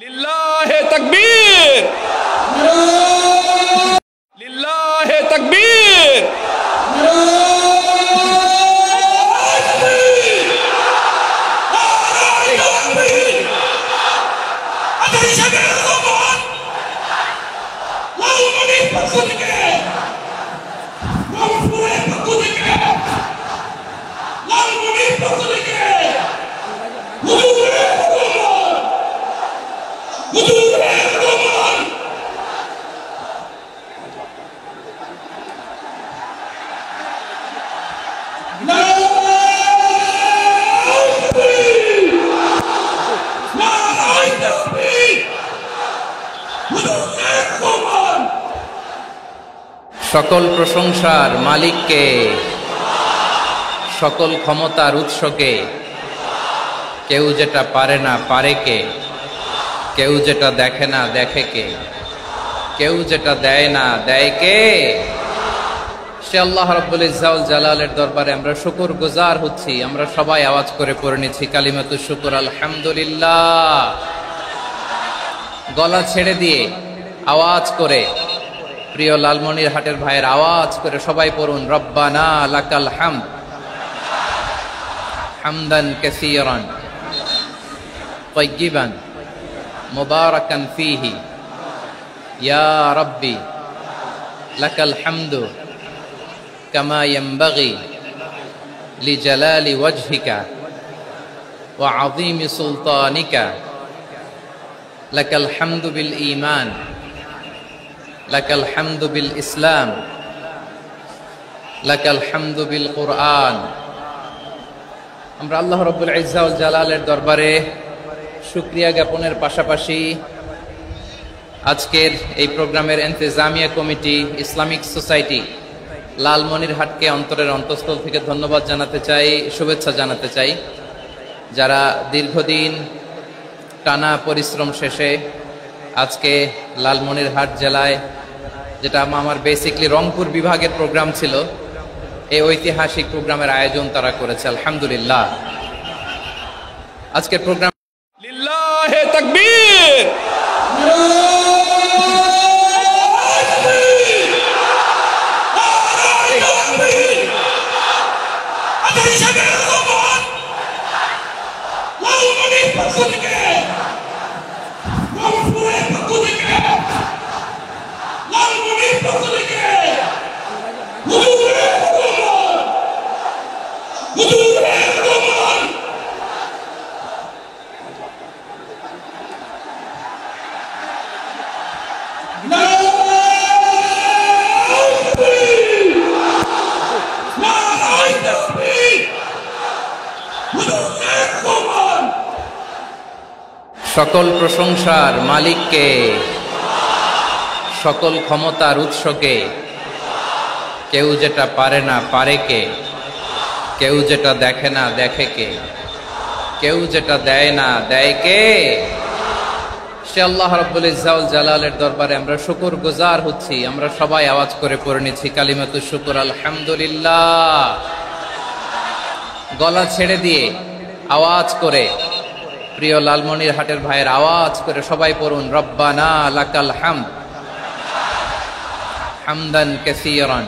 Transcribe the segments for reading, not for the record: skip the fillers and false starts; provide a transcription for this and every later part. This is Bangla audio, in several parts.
লিল্লাহে তাকবীর, লিল্লাহে তাকবীর। সকল প্রশংসার মালিককে, সকল ক্ষমতার উৎসকে। কেউ যেটা পারে না পারে কে, কেউ যেটা দেখে না দেখে কে, কেউ যেটা দেয় না দেয় কে। সে আল্লাহ রাব্বুল ইজ্জা ওয়াল জালালের দরবারে আমরা শুকর গুজার হচ্ছি। আমরা সবাই আওয়াজ করে পড়ে নিচ্ছি কালিমাতুশ শুকর, আলহামদুলিল্লাহ। গলা ছেড়ে দিয়ে আওয়াজ করে, প্রিয় লালমনিরহাটের ভাইয়ের আওয়াজ করে সবাই পড়ুন, রব্বানা লাকাল হামদ হামদান কাসীরান তাইয়িবান মুবারাকান ফীহি ইয়া রাব্বি লাকাল হামদু কামা ইয়ানবাগি লিজালালি ওয়াজহিকা ওয়া আযীমি সুলতানিকা লাকাল হামদু বিল ঈমান লাকাল হামদু বিল ইসলাম লাকাল হামদু বিল কুরআন। আমরা আল্লাহ রাব্বুল ইজ্জা ওয়াল জালালের দরবারে শুকরিয়া জ্ঞাপনের পাশাপাশি আজকের এই প্রোগ্রামের ইন্তেজামিয়া কমিটি, ইসলামিক সোসাইটি লালমনিরহাটকে অন্তরের অন্তঃস্থল থেকে ধন্যবাদ জানাতে চাই, শুভেচ্ছা জানাতে চাই। যারা দীর্ঘদিন টানা পরিশ্রম শেষে আজকে লালমনিরহাট জেলায়, যেটা আমার বেসিকলি রংপুর বিভাগের প্রোগ্রাম ছিল, এই ঐতিহাসিক প্রোগ্রামের আয়োজন তারা করেছে, আলহামদুলিল্লাহ। আজকের প্রোগ্রাম লিল্লাহে তাকবীর, সকল প্রশংসার মালিককে, সকল ক্ষমতার উৎসকে। কেউ যেটা পারে না পারে কে, কেউ যেটা দেখে না দেখে কে, কেউ যেটা দেয় না দেয় কে। সে আল্লাহ রাব্বুল ইজ্জা ওয়াল জালালের দরবারে আমরা শুকর গুজার হচ্ছি। আমরা সবাই আওয়াজ করে পড়ে নিচ্ছি কালিমাতুশ শুকর, আলহামদুলিল্লাহ। গলা ছেড়ে দিয়ে আওয়াজ করে, প্রিয় লালমনিরহাটের ভাইয়ের আওয়াজ করে সবাই পড়ুন, রব্বানা লাকাল হামদ হামদান কাসীরান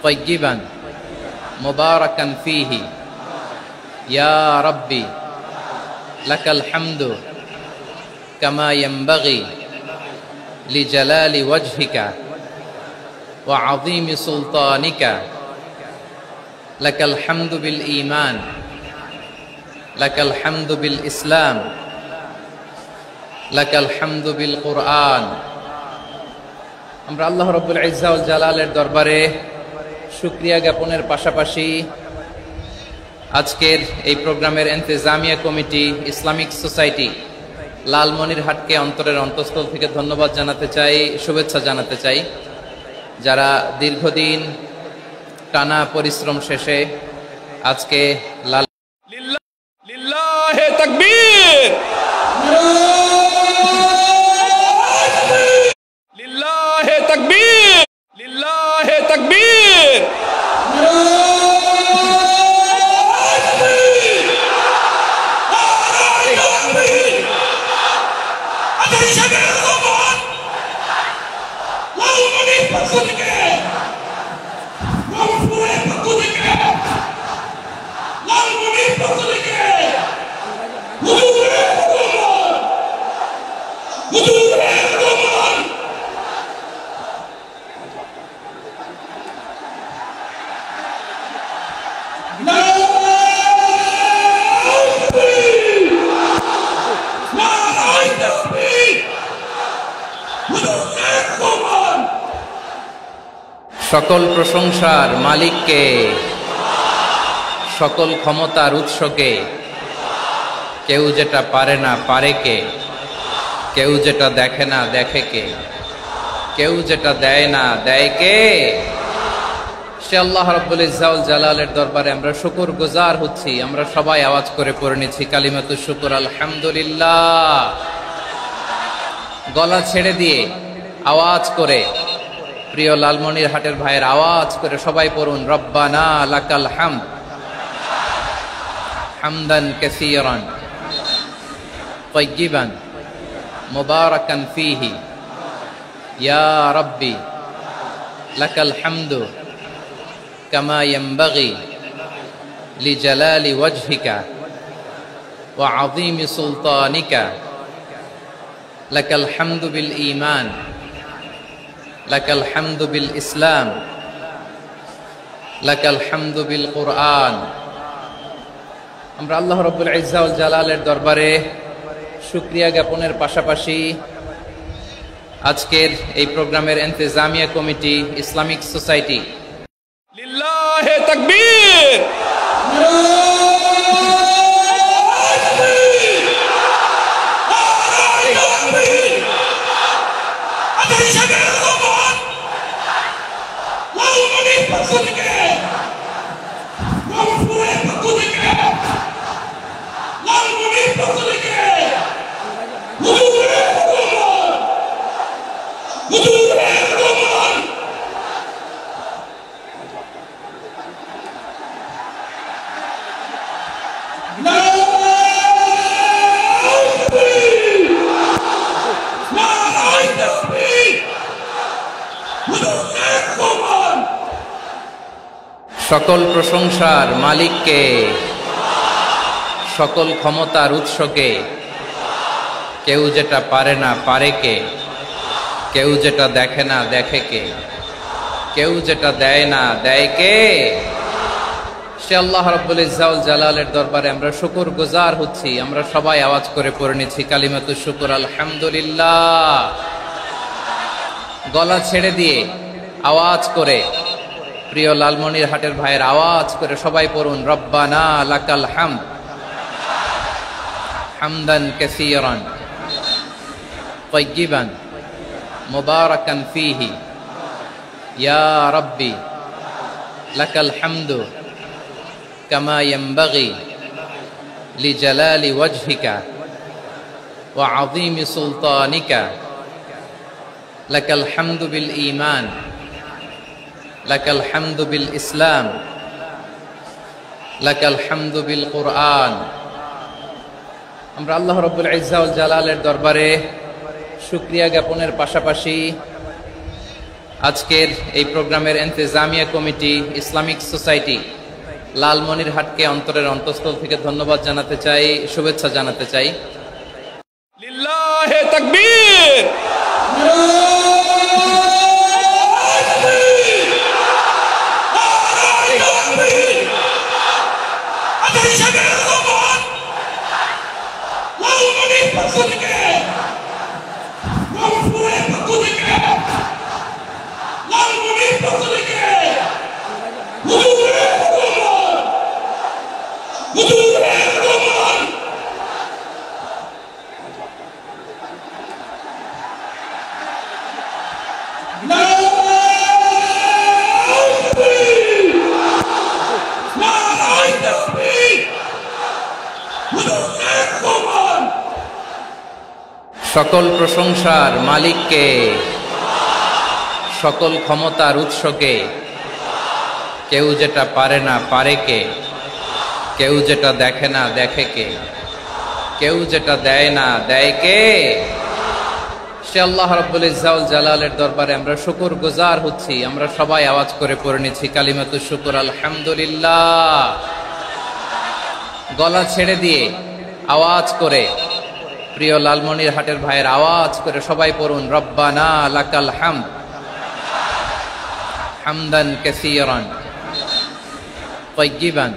তাইয়িবান মুবারাকান ফীহি ইয়া রাব্বি লাকাল হামদু কামা ইয়ানবাগি লিজালালি ওয়াজহিকা ওয়া আযীমি সুলতানিকা লাকাল হামদু বিল ঈমান লাকাল হামদু বিল ইসলাম লাকাল হামদু বিল কুরআন। আমরা আল্লাহ রাব্বুল ইজ্জা ওয়াল জালালের দরবারে শুকরিয়া জ্ঞাপনের পাশাপাশি আজকের এই প্রোগ্রামের ইন্তেজামিয়া কমিটি, ইসলামিক সোসাইটি লালমনিরহাটকে অন্তরের অন্তঃস্থল থেকে ধন্যবাদ জানাতে চাই, শুভেচ্ছা জানাতে চাই। যারা দীর্ঘদিন টানা পরিশ্রম শেষে আজকে লিল্লাহে তাকবীর, লিল্লাহে তাকবীর, লিল্লাহে তাকবীর। সকল প্রশংসার মালিককে, সকল ক্ষমতার উৎসকে, কেউ যেটা পারে না পারে কে, কেউ যেটা দেখে না দেখে কে, কেউ যেটা দেয় না দেয় কে, সে আল্লাহ রাব্বুল ইজ্জা ওয়াল জালালের দরবারে আমরা শুকরগুজার হচ্ছি। আমরা সবাই আওয়াজ করে পড়ে নিচ্ছি কালিমাতুশ শুকর, আলহামদুলিল্লাহ। গলা ছেড়ে দিয়ে আওয়াজ করে, প্রিয় লালমনিরহাটের ভাইয়ের আওয়াজ করে সবাই পড়ুন, রব্বানা লাকাল হামদ হামদান কাসীরান তাইয়িবান মুবারাকান ফীহি ইয়া রাব্বি লাকাল হামদু কামা ইয়ানবাগি লিজালালি ওয়াজহিকা ওয়া আযীমি সুলতানিকা লাকাল হামদু বিল ঈমান লাকাল হামদু বিল ইসলাম লাকাল হামদু বিল কুরআন। আমরা আল্লাহ রাব্বুল ইজ্জা ওয়াল জালালের দরবারে শুকরিয়া জ্ঞাপনের পাশাপাশি আজকের এই প্রোগ্রামের ইন্তেজামিয়া কমিটি, ইসলামিক সোসাইটি, লিল্লাহে তাকবীর, সকল প্রশংসার মালিককে, সকল ক্ষমতার উৎসকে, কেউ যেটা পারে না পারে কে, কেউ যেটা দেখে না দেখে কে, কেউ যেটা দেয় না দেয় কে, সে আল্লাহ রাব্বুল ইজ্জা ওয়াল জালালের দরবারে আমরা শুকরগুজার হচ্ছি। আমরা সবাই আওয়াজ করে পড়ে নিচ্ছি কালিমাতুশ শুকর, আলহামদুলিল্লাহ। গলা ছেড়ে দিয়ে আওয়াজ করে, প্রিয় লালমনিরহাটের ভাইয়ের আওয়াজ করে সবাই পড়ুন, রব্বানা লাকাল হামদ হামদান কাসীরান তাইয়িবান মুবারাকান ফীহি ইয়া রাব্বি লাকাল হামদু কামা ইয়ানবাগি লিজালালি ওয়াজহিকা ওয়া আযীমি সুলতানিকা লাকাল হামদু বিল ঈমান লাকাল হামদু বিল ইসলাম লাকাল হামদু বিল কুরআন। আমরা আল্লাহ রাব্বুল ইজ্জা ওয়াল জালালের দরবারে শুকরিয়া জ্ঞাপনের পাশাপাশি আজকের এই প্রোগ্রামের ইন্তেজামিয়া কমিটি, ইসলামিক সোসাইটি, লালমনিরহাটকে অন্তরের অন্তঃস্থল থেকে ধন্যবাদ জানাতে চাই, শুভেচ্ছা জানাতে চাই। লিল্লাহে তাকবীর, সকল প্রশংসার মালিককে, সকল ক্ষমতার উৎসকে, কেউ যেটা পারে না পারে কে, কেউ যেটা দেখে না দেখে কে, কেউ যেটা দেয় না দেয় কে, সে আল্লাহ রাব্বুল ইজ্জাউল জালালের দরবারে আমরা শুকর গুজার হচ্ছি। আমরা সবাই আওয়াজ করে পড়ে নিচ্ছি কালিমাতুশ শুকর আলহামদুলিল্লাহ। গলা ছেড়ে দিয়ে আওয়াজ করে, প্রিয় লালমনিরহাটের ভাইয়ের আওয়াজ করে সবাই পড়ুন, রব্বানা লাকাল হামদ হামদান কাসীরান তাইয়িবান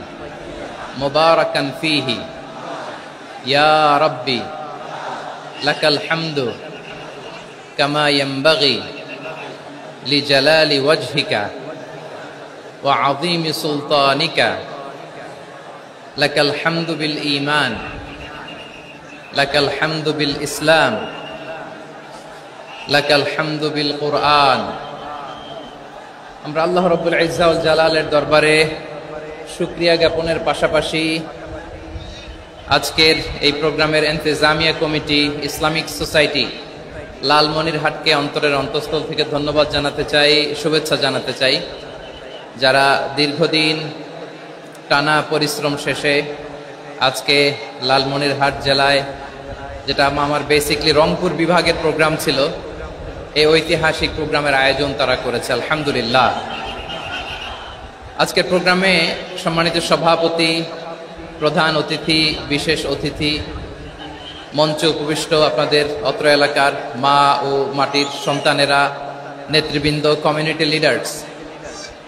মুবারাকান ফীহি ইয়া রাব্বি লাকাল হামদু কামা ইয়ানবাগি লিজালালি ওয়াজহিকা ওয়া আযীমি সুলতানিকা লাকাল হামদু বিল ঈমান লাকাল হামদু বিল ইসলাম লাকাল হামদু বিল কুরআন। আমরা আল্লাহ রাব্বুল ইজ্জা ওয়াল জালালের দরবারে শুকরিয়া জ্ঞাপনের পাশাপাশি আজকের এই প্রোগ্রামের ইন্তেজামিয়া কমিটি, ইসলামিক সোসাইটি লালমনিরহাটকে অন্তরের অন্তঃস্থল থেকে ধন্যবাদ জানাতে চাই, শুভেচ্ছা জানাতে চাই। যারা দীর্ঘদিন টানা পরিশ্রম শেষে আজকে লালমনিরহাট জেলায়, যেটা আমার বেসিকলি রংপুর বিভাগের প্রোগ্রাম ছিল, এই ঐতিহাসিক প্রোগ্রামের আয়োজন তারা করেছে, আলহামদুলিল্লাহ। আজকের প্রোগ্রামে সম্মানিত সভাপতি, প্রধান অতিথি, বিশেষ অতিথি, মঞ্চে উপবিষ্ট আপনাদের অত্র এলাকার মা ও মাটির সন্তানেরা, নেতৃবৃন্দ, কমিউনিটি লিডার্স,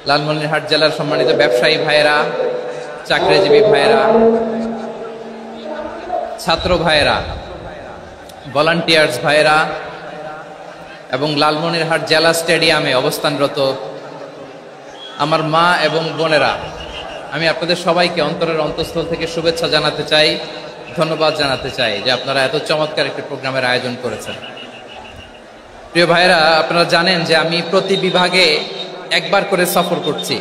লালমনিরহাট জেলার সম্মানিত ব্যবসায়ী ভাইয়েরা, চাকরিজীবী ভাইয়েরা, ছাত্র ভাইয়েরা, ভলান্টিয়ার্স ভাইয়েরা এবং লালমনিরহাট জেলা স্টেডিয়ামে অবস্থানরত আমার মা এবং বোনেরা, আমি আপনাদের সবাইকে অন্তরের অন্তঃস্থল থেকে শুভেচ্ছা জানাতে চাই, ধন্যবাদ জানাতে চাই যে আপনারা এত চমৎকার একটি প্রোগ্রামের আয়োজন করেছেন। প্রিয় ভাইয়েরা, আপনারা জানেন যে আমি প্রতি বিভাগে একবার করে সফর করছি।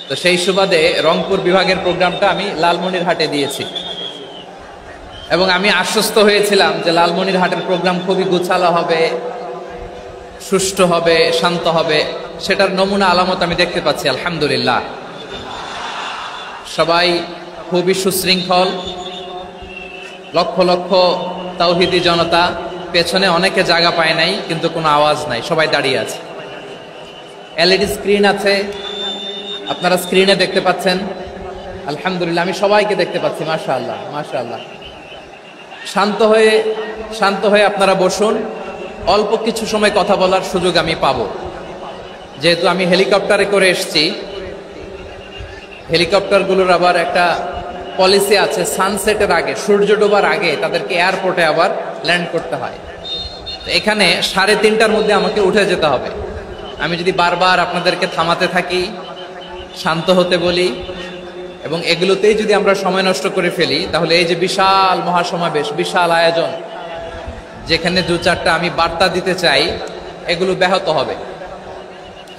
তো সেই সুবাদে রংপুর বিভাগের প্রোগ্রামটা আমি লালমনিরহাটে দিয়েছি এবং আমি আশ্বস্ত হয়েছিলাম যে লালমনিরহাটের প্রোগ্রাম খুবই গুছালো হবে, সুষ্ঠু হবে, শান্ত হবে। সেটার নমুনা আলামত আমি দেখতে পাচ্ছি, আলহামদুলিল্লাহ। সবাই খুবই সুশৃঙ্খল, লক্ষ লক্ষ তাওহীদি জনতা, পেছনে অনেকে জায়গা পায় নাই কিন্তু কোনো আওয়াজ নাই, সবাই দাঁড়িয়ে আছে। এলইডি স্ক্রিন আছে, আপনারা স্ক্রিনে দেখতে পাচ্ছেন, আলহামদুলিল্লাহ। আমি সবাইকে দেখতে পাচ্ছি, মাশাআল্লাহ মাশাআল্লাহ। শান্ত হয়ে আপনারা বসুন, অল্প কিছু সময় কথা বলার সুযোগ আমি পাবো। যেহেতু আমি হেলিকপ্টারে করে এসেছি, হেলিকপ্টারগুলোর আবার একটা পলিসি আছে, সানসেটের আগে, সূর্য ডোবার আগে তাদেরকে এয়ারপোর্টে আবার ল্যান্ড করতে হয়। তো এখানে 3:30টার মধ্যে আমাকে উঠে যেতে হবে। আমি যদি বারবার আপনাদেরকে থামাতে থাকি, শান্ত হতে বলি এবং এগুলোতেই যদি আমরা সময় নষ্ট করে ফেলি, তাহলে এই যে বিশাল মহাসমাবেশ, বিশাল আয়োজন, যেখানে 2-4টা আমি বার্তা দিতে চাই, এগুলো ব্যাহত হবে।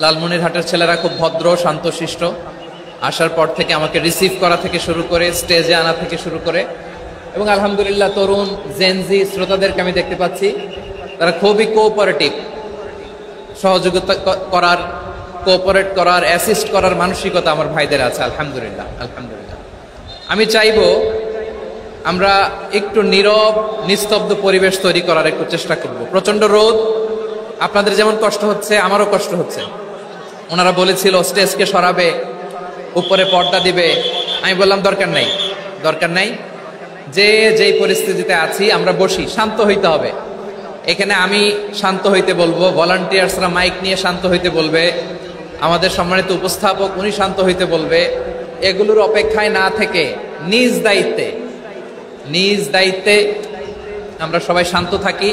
লালমনিরহাটের ছেলেরা খুব ভদ্র, শান্তশিষ্ট। আসার পর থেকে আমাকে রিসিভ করা থেকে শুরু করে, স্টেজে আনা থেকে শুরু করে, এবং আলহামদুলিল্লাহ তরুণ জেনজি শ্রোতাদেরকে আমি দেখতে পাচ্ছি, তারা খুবই কোঅপারেটিভ, সহযোগিতা করার, কোঅপারেট করার, অ্যাসিস্ট করার মানসিকতা আমার ভাইদের আছে, আলহামদুলিল্লাহ আলহামদুলিল্লাহ। আমি চাইবো আমরা একটু নীরব, নিস্তব্ধ পরিবেশ তৈরি করার একটু চেষ্টা করব। প্রচন্ড রোদ, আপনাদের যেমন কষ্ট হচ্ছে আমারও কষ্ট হচ্ছে। ওনারা বলেছিল স্টেজকে সরাবে, উপরে পর্দা দিবে, আমি বললাম দরকার নাই, যে যেই পরিস্থিতিতে আছি আমরা বসি, শান্ত হইতে হবে। এখানে আমি শান্ত হইতে বলবো, ভলান্টিয়ার্সরা মাইক নিয়ে শান্ত হইতে বলবে, আমাদের সম্মানিত উপস্থাপক উনি শান্ত হইতে বলবে। এগুলোর অপেক্ষায় না থেকে নিজ দায়িত্বে আমরা সবাই শান্ত থাকি,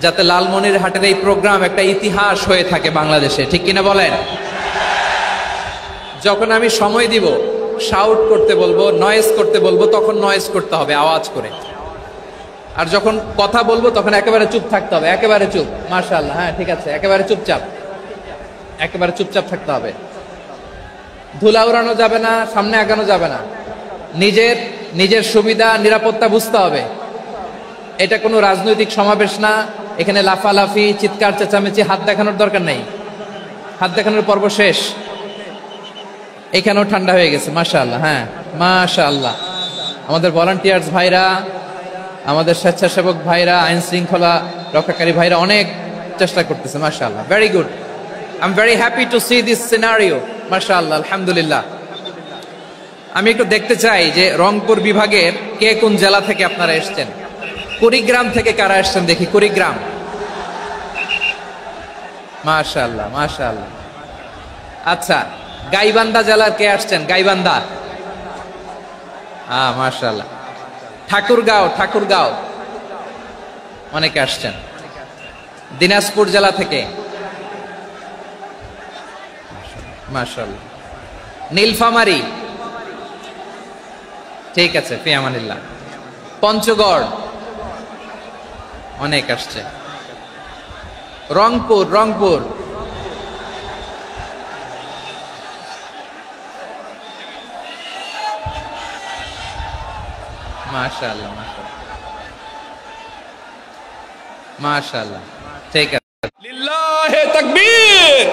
যাতে লালমনিরহাটের এই প্রোগ্রাম একটা ইতিহাস হয়ে থাকে বাংলাদেশে, ঠিক কিনা বলেন? যখন আমি সময় দিব, শাউট করতে বলবো, নয়েজ করতে বলবো, তখন নয়েজ করতে হবে আওয়াজ করে। আর যখন কথা বলবো তখন একেবারে চুপ থাকতে হবে, একেবারে চুপ। মাশাআল্লাহ, হ্যাঁ ঠিক আছে, একেবারে চুপচাপ থাকতে হবে। ধুলা উড়ানো যাবে না, সামনে আগানো যাবে না। নিজের সুবিধা, নিরাপত্তা বুঝতে হবে। এটা কোনো রাজনৈতিক সমাবেশ না, এখানে লাফালাফি, চিৎকার চেঁচামেচি, হাত দেখানোর দরকার নেই। হাত দেখানোর পর্ব শেষ। এখানেও ঠান্ডা হয়ে গেছে, মাশাআল্লাহ। হ্যাঁ মাশাআল্লাহ, আমাদের ভলান্টিয়ার্স ভাইরা আমাদের স্বেচ্ছাসেবক ভাইরা, আইন শৃঙ্খলা রক্ষাকারী ভাইরা অনেক চেষ্টা করতেছে, মাশাআল্লাহ, very good. I am very happy to C this scenario, মাশাআল্লাহ, আলহামদুলিল্লাহ। আমি একটু দেখতে চাই যে রংপুর বিভাগের কে কোন জেলা থেকে আপনারা এসেছেন। কুড়িগ্রাম থেকে কারা এসেছেন দেখি, কুড়িগ্রাম, মাশাআল্লাহ মাশাআল্লাহ। আচ্ছা, গাইবান্ধা জেলার কে আসছেন? গাইবান্ধা, মাশাআল্লাহ। ঠাকুরগাঁও অনেকে আসছেন। দিনাজপুর জেলা থেকে, মাশাআল্লাহ। নীলফামারী, ঠিক আছে, ফি আমানিল্লাহ। পঞ্চগড় অনেক আসছে। রংপুর মাশাআল্লাহ মাশাআল্লাহ, ঠিক আছে। লিল্লাহে তাকবীর।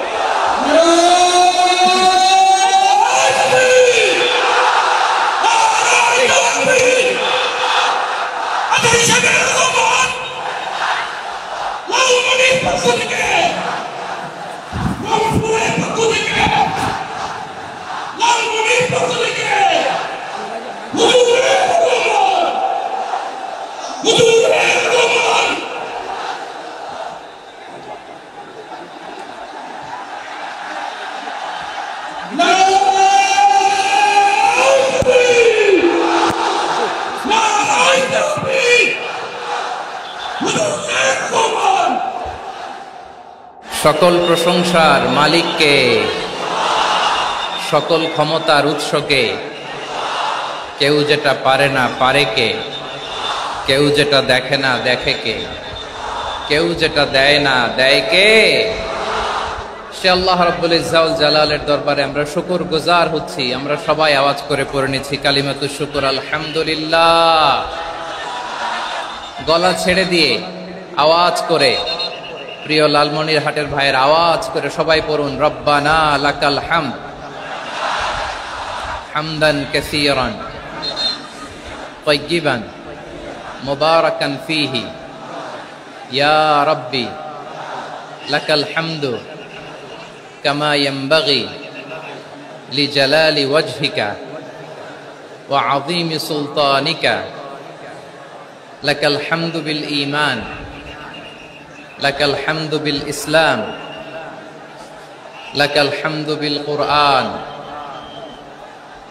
সকল প্রশংসার মালিককে, সকল ক্ষমতার উৎসকে। কেউ যেটা পারে না পারে কে, কেউ যেটা দেখে না দেখে কে, কেউ যেটা দেয় না দেয় কে। সে আল্লাহ রাব্বুল ইজ্জা ওয়াল জালালের দরবারে আমরা শুকরগুজার হচ্ছি। আমরা সবাই আওয়াজ করে পড়ে নিচ্ছি কালিমাতুশ শুকর, আলহামদুলিল্লাহ। গলা ছেড়ে দিয়ে আওয়াজ করে, প্রিয় লালমনিরহাটের ভাইয়ের আওয়াজ করে সবাই পড়ুন, রব্বানা লাকাল হামদ হামদান কাসীরান তাইয়িবান মুবারাকান ফীহি ইয়া রাব্বি লাকাল হামদু কামা ইয়ানবাগি লিজালালি ওয়াজহিকা ওয়া আযীমি সুলতানিকা লাকাল হামদু বিল ঈমান লাকাল হামদু বিল ইসলাম লাকাল হামদু বিল কুরআন।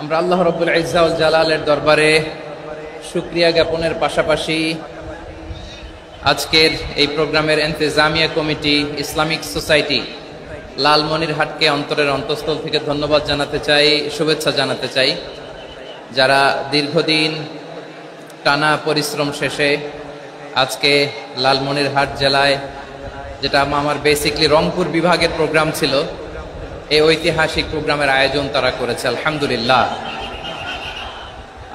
আমরা আল্লাহ রাব্বুল ইজ্জা ওয়াল জালালের দরবারে শুকরিয়া জ্ঞাপনের পাশাপাশি আজকের এই প্রোগ্রামের ইন্তেজামিয়া কমিটি, ইসলামিক সোসাইটি লালমনিরহাটকে অন্তরের অন্তঃস্থল থেকে ধন্যবাদ জানাতে চাই, শুভেচ্ছা জানাতে চাই। যারা দীর্ঘদিন টানা পরিশ্রম শেষে আজকে লালমনিরহাট জেলায়, যেটা আমার বেসিকলি রংপুর বিভাগের প্রোগ্রাম ছিল, এই ঐতিহাসিক প্রোগ্রামের আয়োজন তারা করেছে, আলহামদুলিল্লাহ।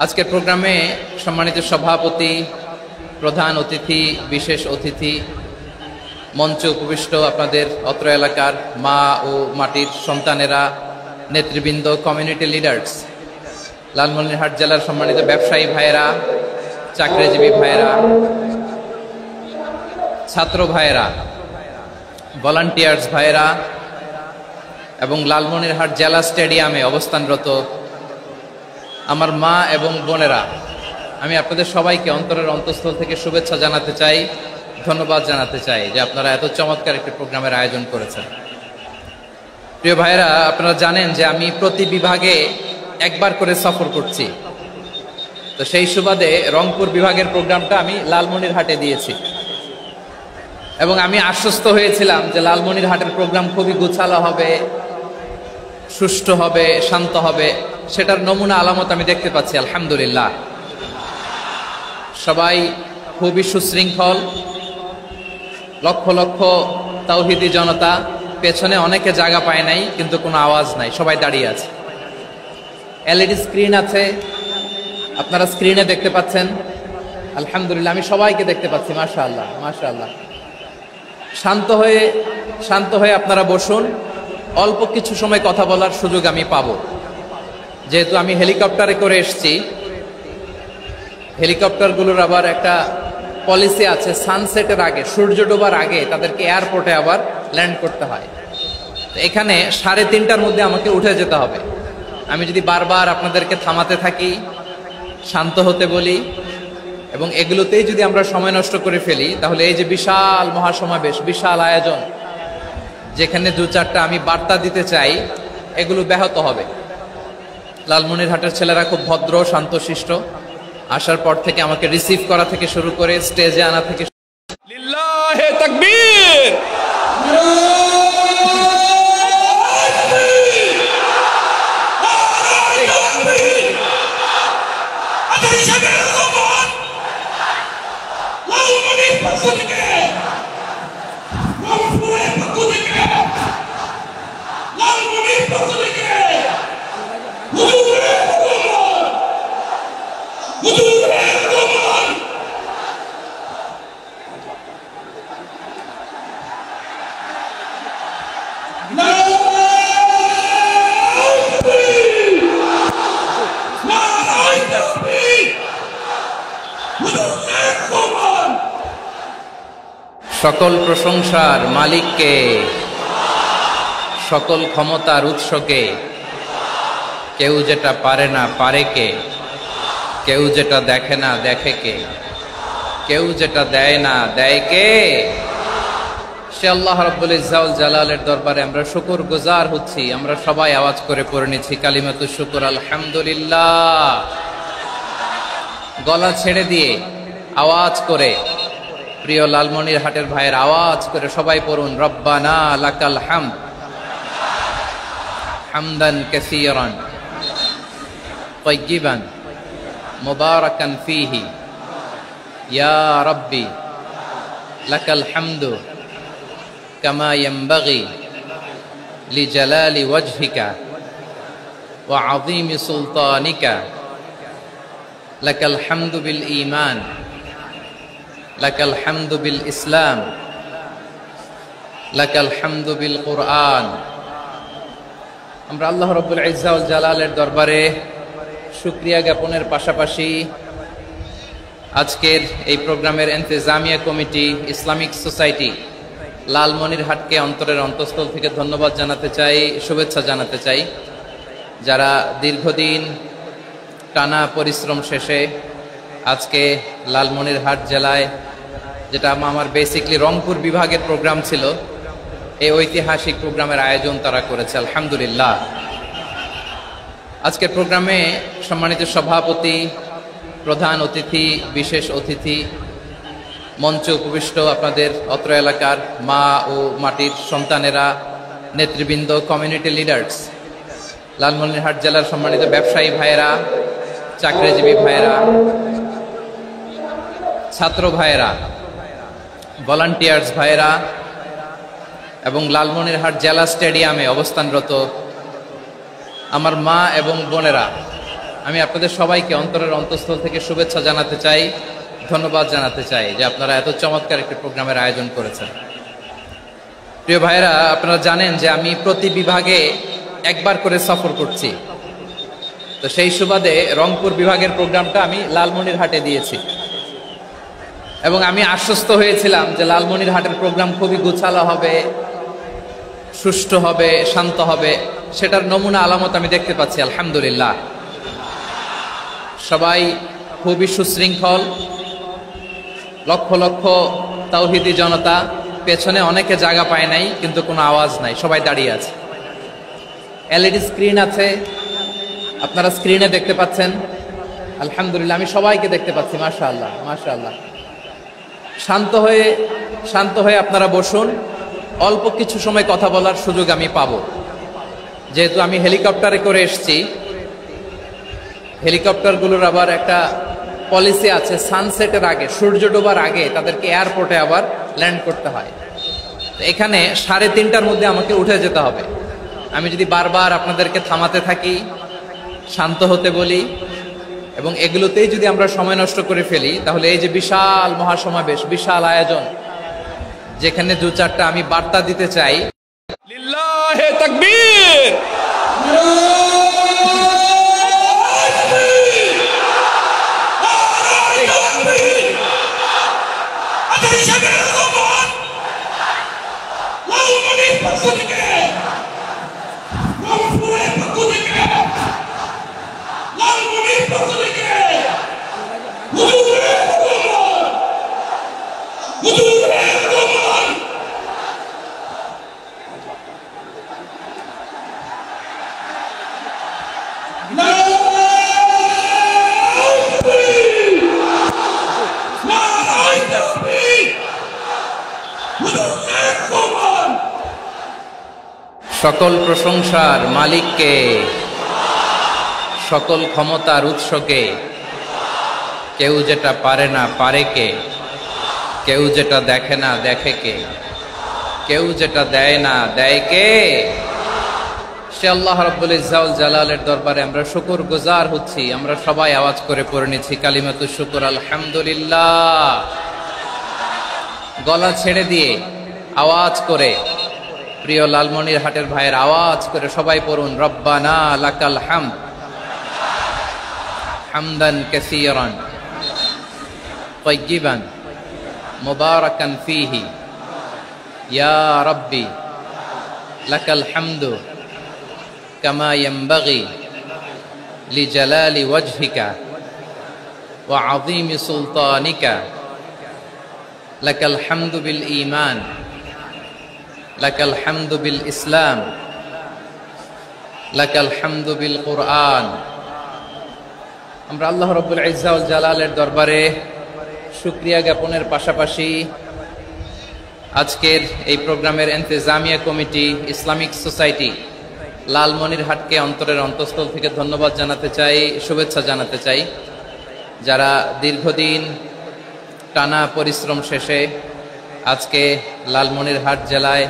আজকের প্রোগ্রামে সম্মানিত সভাপতি, প্রধান অতিথি, বিশেষ অতিথি, মঞ্চে উপবিষ্ট আপনাদের অত্র এলাকার মা ও মাটির সন্তানেরা, নেতৃবৃন্দ, কমিউনিটি লিডার্স, লালমনিরহাট জেলার সম্মানিত ব্যবসায়ী ভাইয়েরা, চাকরিজীবী ভাইয়েরা, ছাত্র ভাইয়েরা, ভলান্টিয়ার্স ভাইয়েরা এবং লালমনিরহাট জেলা স্টেডিয়ামে অবস্থানরত আমার মা এবং বোনেরা, আমি আপনাদের সবাইকে অন্তরের অন্তঃস্থল থেকে শুভেচ্ছা জানাতে চাই, ধন্যবাদ জানাতে চাই যে আপনারা এত চমৎকার একটি প্রোগ্রামের আয়োজন করেছেন। প্রিয় ভাইয়েরা, আপনারা জানেন যে আমি প্রতি বিভাগে একবার করে সফর করছি। তো সেই সুবাদে রংপুর বিভাগের প্রোগ্রামটা আমি লালমনিরহাটে দিয়েছি এবং আমি আশ্বস্ত হয়েছিলাম যে লালমনিরহাটের প্রোগ্রাম খুবই গুছালো হবে, সুষ্ঠু হবে, শান্ত হবে। সেটার নমুনা আলামত আমি দেখতে পাচ্ছি, আলহামদুলিল্লাহ। সবাই খুবই সুশৃঙ্খল, লক্ষ লক্ষ তাওহীদি জনতা, পেছনে অনেকে জায়গা পায় নাই কিন্তু কোনো আওয়াজ নাই, সবাই দাঁড়িয়ে আছে। এলইডি স্ক্রিন আছে, আপনারা স্ক্রিনে দেখতে পাচ্ছেন, আলহামদুলিল্লাহ। আমি সবাইকে দেখতে পাচ্ছি, মাশাআল্লাহ মাশাআল্লাহ। শান্ত হয়ে আপনারা বসুন, অল্প কিছু সময় কথা বলার সুযোগ আমি পাবো। যেহেতু আমি হেলিকপ্টারে করে এসেছি, হেলিকপ্টারগুলোর আবার একটা পলিসি আছে সানসেটের আগে, সূর্য ডোবার আগে তাদেরকে এয়ারপোর্টে আবার ল্যান্ড করতে হয়। তো এখানে 3:30টার মধ্যে আমাকে উঠে যেতে হবে। আমি যদি বারবার আপনাদেরকে থামাতে থাকি, শান্ত হতে বলি এবং এগুলোতেই যদি আমরা সময় নষ্ট করে ফেলি, তাহলে এই যে বিশাল মহাসমাবেশ, বিশাল আয়োজন, যেখানে 2-4টা আমি বার্তা দিতে চাই, এগুলো ব্যাহত হবে। লালমনিরহাটের ছেলেরা খুব ভদ্র, শান্তশিষ্ট। আসার পর থেকে আমাকে রিসিভ করা থেকে শুরু করে স্টেজে আনা থেকে লিল্লাহে তাকবীর। সকল প্রশংসার মালিককে, সকল ক্ষমতার উৎসকে। কেউ যেটা পারে না পারে কে, কেউ যেটা দেখে না দেখে কে, কেউ যেটা দেয় না দেয় কে। সে আল্লাহ রাব্বুল ইজ্জা ওয়াল জালালের দরবারে আমরা শুকর গুজার হচ্ছি। আমরা সবাই আওয়াজ করে পড়ে নিচ্ছি কালিমাতুশ শুকর, আলহামদুলিল্লাহ। গলা ছেড়ে দিয়ে আওয়াজ করে, প্রিয় লালমনিরহাটের ভাইয়ের আওয়াজ করে সবাই পড়ুন, রব্বানা লাকাল হামদ হামদান কাসীরান তাইয়িবান মুবারাকান ফীহি ইয়া রাব্বি লাকাল হামদু কামা ইয়ানবাগি লিজালালি ওয়াজহিকা ওয়া আযীমি সুলতানিকা লাকাল হামদু বিল ঈমান লাকাল হামদু বিল ইসলাম লাকাল হামদু বিল কুরআন। আমরা আল্লাহ রাব্বুল ইজ্জা ওয়াল জালালের দরবারে শুকরিয়া জ্ঞাপনের পাশাপাশি আজকের এই প্রোগ্রামের ইন্তেজামিয়া কমিটি, ইসলামিক সোসাইটি লালমনিরহাটকে অন্তরের অন্তঃস্থল থেকে ধন্যবাদ জানাতে চাই, শুভেচ্ছা জানাতে চাই। যারা দীর্ঘদিন টানা পরিশ্রম শেষে আজকে লালমনিরহাট জেলায়, যেটা আমার বেসিকলি রংপুর বিভাগের প্রোগ্রাম ছিল, এই ঐতিহাসিক প্রোগ্রামের আয়োজন তারা করেছে, আলহামদুলিল্লাহ। আজকের প্রোগ্রামে সম্মানিত সভাপতি, প্রধান অতিথি, বিশেষ অতিথি, মঞ্চে উপবিষ্ট আপনাদের অত্র এলাকার মা ও মাটির সন্তানেরা, নেতৃবৃন্দ, কমিউনিটি লিডার্স, লালমনিরহাট জেলার সম্মানিত ব্যবসায়ী ভাইয়েরা, চাকরিজীবী ভাইয়েরা, ছাত্র ভাইয়েরা, ভলান্টিয়ার্স ভাইয়েরা এবং লালমনিরহাট জেলা স্টেডিয়ামে অবস্থানরত আমার মা এবং বোনেরা, আমি আপনাদের সবাইকে অন্তরের অন্তঃস্থল থেকে শুভেচ্ছা জানাতে চাই, ধন্যবাদ জানাতে চাই যে আপনারা এত চমৎকার একটি প্রোগ্রামের আয়োজন করেছেন। প্রিয় ভাইয়েরা, আপনারা জানেন যে আমি প্রতি বিভাগে একবার করে সফর করছি। তো সেই সুবাদে রংপুর বিভাগের প্রোগ্রামটা আমি লালমনিরহাটে দিয়েছি এবং আমি আশ্বস্ত হয়েছিলাম যে লালমনিরহাটের প্রোগ্রাম খুবই গুছালো হবে, সুষ্ঠু হবে, শান্ত হবে। সেটার নমুনা আলামত আমি দেখতে পাচ্ছি, আলহামদুলিল্লাহ। সবাই খুবই সুশৃঙ্খল, লক্ষ লক্ষ তাওহীদি জনতা, পেছনে অনেকে জায়গা পায় নাই কিন্তু কোনো আওয়াজ নাই, সবাই দাঁড়িয়ে আছে। এলইডি স্ক্রিন আছে, আপনারা স্ক্রিনে দেখতে পাচ্ছেন, আলহামদুলিল্লাহ। আমি সবাইকে দেখতে পাচ্ছি, মাশাআল্লাহ মাশাআল্লাহ। শান্ত হয়ে আপনারা বসুন। অল্প কিছু সময় কথা বলার সুযোগ আমি পাবো, যেহেতু আমি হেলিকপ্টারে করে এসেছি। হেলিকপ্টারগুলোর আবার একটা পলিসি আছে, সানসেটের আগে, সূর্য ডোবার আগে তাদেরকে এয়ারপোর্টে আবার ল্যান্ড করতে হয়। তো এখানে 3:30টার মধ্যে আমাকে উঠে যেতে হবে। আমি যদি বারবার আপনাদেরকে থামাতে থাকি, শান্ত হতে বলি এবং এগুলোতেই যদি আমরা সময় নষ্ট করে ফেলি, তাহলে এই যে বিশাল মহাসমাবেশ, বিশাল আয়োজন, যেখানে 2-4টা আমি বার্তা দিতে চাই, লিল্লাহে তাকবীর। সকল প্রশংসার মালিককে, সকল ক্ষমতার উৎসকে। কেউ যেটা পারে না পারে কে, কেউ যেটা দেখে না দেখে কে, কেউ যেটা দেয় না দেয় কে। সে আল্লাহ রাব্বুল ইজ্জা ওয়াল জালালের দরবারে আমরা শুকর গুজার হচ্ছি। আমরা সবাই আওয়াজ করে পড়ে নিচ্ছি কালিমাতুশ শুকর, আলহামদুলিল্লাহ। গলা ছেড়ে দিয়ে আওয়াজ করে, প্রিয় লালমনিরহাটের ভাইয়ের আওয়াজ করে সবাই পড়ুন, রব্বানা লাকাল হামদ হামদান কাসীরান তাইয়িবান মুবারাকান ফীহি ইয়া রাব্বি লাকাল হামদু কামা ইয়ানবাগি লিজালালি ওয়াজহিকা ওয়া আযীমি সুলতানিকা লাকাল হামদু বিল ঈমান লাকাল হামদু বিল ইসলাম লাকাল হামদু বিল কুরআন। আমরা আল্লাহ রাব্বুল ইজ্জা ওয়াল জালালের দরবারে শুকরিয়া জ্ঞাপনের পাশাপাশি আজকের এই প্রোগ্রামের ইন্তেজামিয়া কমিটি, ইসলামিক সোসাইটি লালমনিরহাটকে অন্তরের অন্তঃস্থল থেকে ধন্যবাদ জানাতে চাই, শুভেচ্ছা জানাতে চাই। যারা দীর্ঘদিন টানা পরিশ্রম শেষে আজকে লালমনিরহাট জেলায়,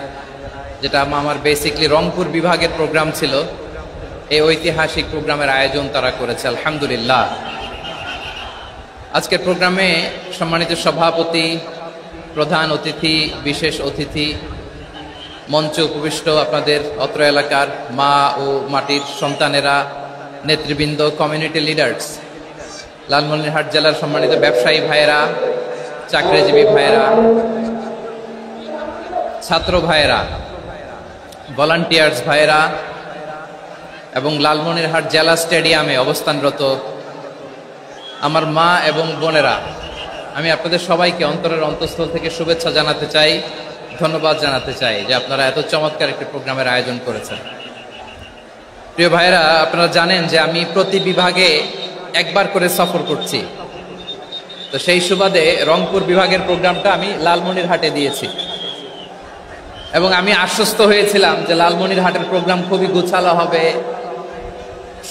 যেটা আমার বেসিকলি রংপুর বিভাগের প্রোগ্রাম ছিল, এই ঐতিহাসিক প্রোগ্রামের আয়োজন তারা করেছে, আলহামদুলিল্লাহ। আজকের প্রোগ্রামে সম্মানিত সভাপতি, প্রধান অতিথি, বিশেষ অতিথি, মঞ্চে উপবিষ্ট আপনাদের অত্র এলাকার মা ও মাটির সন্তানেরা, নেতৃবৃন্দ, কমিউনিটি লিডার্স, লালমনিরহাট জেলার সম্মানিত ব্যবসায়ী ভাইয়েরা, চাকরিজীবী ভাইয়েরা, ছাত্র ভাইয়েরা, ভলান্টিয়ার্স ভাইয়েরা এবং লালমনিরহাট জেলা স্টেডিয়ামে অবস্থানরত আমার মা এবং বোনেরা, আমি আপনাদের সবাইকে অন্তরের অন্তঃস্থল থেকে শুভেচ্ছা জানাতে চাই, ধন্যবাদ জানাতে চাই যে আপনারা এত চমৎকার একটি প্রোগ্রামের আয়োজন করেছেন। প্রিয় ভাইয়েরা, আপনারা জানেন যে আমি প্রতি বিভাগে একবার করে সফর করছি। তো সেই সুবাদে রংপুর বিভাগের প্রোগ্রামটা আমি লালমনিরহাটে দিয়েছি এবং আমি আশ্বস্ত হয়েছিলাম যে লালমনিরহাটের প্রোগ্রাম খুবই গুছালো হবে,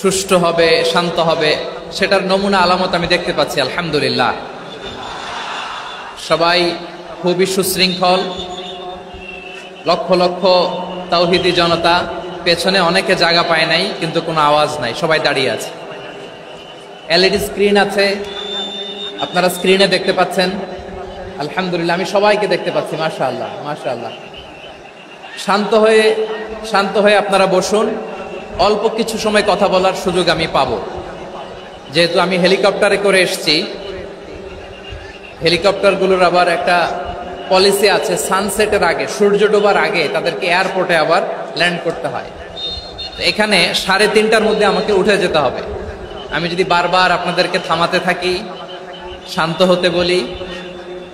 সুষ্ঠু হবে, শান্ত হবে। সেটার নমুনা আলামত আমি দেখতে পাচ্ছি, আলহামদুলিল্লাহ। সবাই খুবই সুশৃঙ্খল, লক্ষ লক্ষ তাওহীদি জনতা, পেছনে অনেকে জায়গা পায় নাই কিন্তু কোনো আওয়াজ নাই, সবাই দাঁড়িয়ে আছে। এলইডি স্ক্রিন আছে, আপনারা স্ক্রিনে দেখতে পাচ্ছেন, আলহামদুলিল্লাহ। আমি সবাইকে দেখতে পাচ্ছি, মাশাআল্লাহ মাশাআল্লাহ। শান্ত হয়ে আপনারা বসুন, অল্প কিছু সময় কথা বলার সুযোগ আমি পাবো। যেহেতু আমি হেলিকপ্টারে করে এসেছি, হেলিকপ্টারগুলোর আবার একটা পলিসি আছে, সানসেটের আগে, সূর্য ডোবার আগে তাদেরকে এয়ারপোর্টে আবার ল্যান্ড করতে হয়। তো এখানে 3:30টার মধ্যে আমাকে উঠে যেতে হবে। আমি যদি বারবার আপনাদেরকে থামাতে থাকি, শান্ত হতে বলি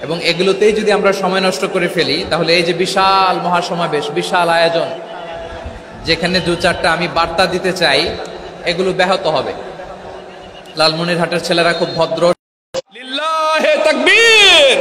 এবং এগুলোতেই যদি আমরা সময় নষ্ট করে ফেলি, তাহলে এই যে বিশাল মহাসমাবেশ, বিশাল আয়োজন, যেখানে 2-4টা আমি বার্তা দিতে চাই, এগুলো ব্যাহত হবে। লালমনিরহাটের ছেলেরা খুব ভদ্র। লিল্লাহে তাকবীর।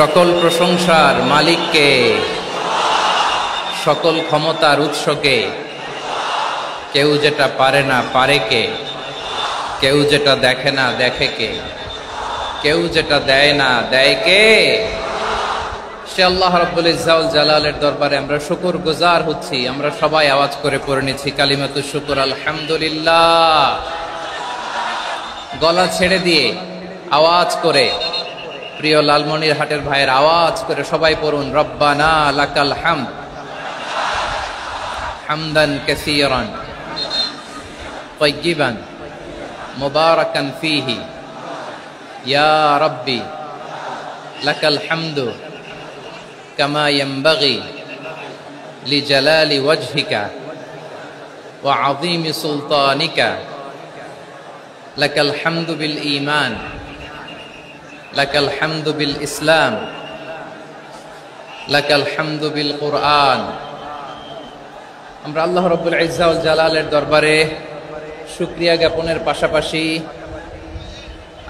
সকল প্রশংসার মালিককে, সকল ক্ষমতার উৎসকে। কেউ যেটা পারে না পারে কে, কেউ যেটা দেখে না দেখে কে, কেউ যেটা দেয় না দেয় কে। সে আল্লাহ রাব্বুল ইজ্জা ওয়াল জালালের দরবারে আমরা শুকর গুজার হচ্ছি। আমরা সবাই আওয়াজ করে পড়ে নিচ্ছি কালিমাতুশ শুকর, আলহামদুলিল্লাহ। গলা ছেড়ে দিয়ে আওয়াজ করে, প্রিয় লালমনিরহাটের ভাইয়ের আওয়াজ করে সবাই পড়ুন, রব্বানা লাকাল হামদ হামদান কাসীরান তাইয়িবান মুবারাকান ফীহি ইয়া রাব্বি লাকাল হামদু কামা ইয়ানবাগি লিজালালি ওয়াজহিকা ওয়া আযীমি সুলতানিকা। লাকাল হামদু বিল ঈমান, লাকাল হামদু বিল ইসলাম, লাকাল হামদু বিল কুরআন। আমরা আল্লাহ রাব্বুল ইজ্জা ওয়াল জালালের দরবারে শুকরিয়া জ্ঞাপনের পাশাপাশি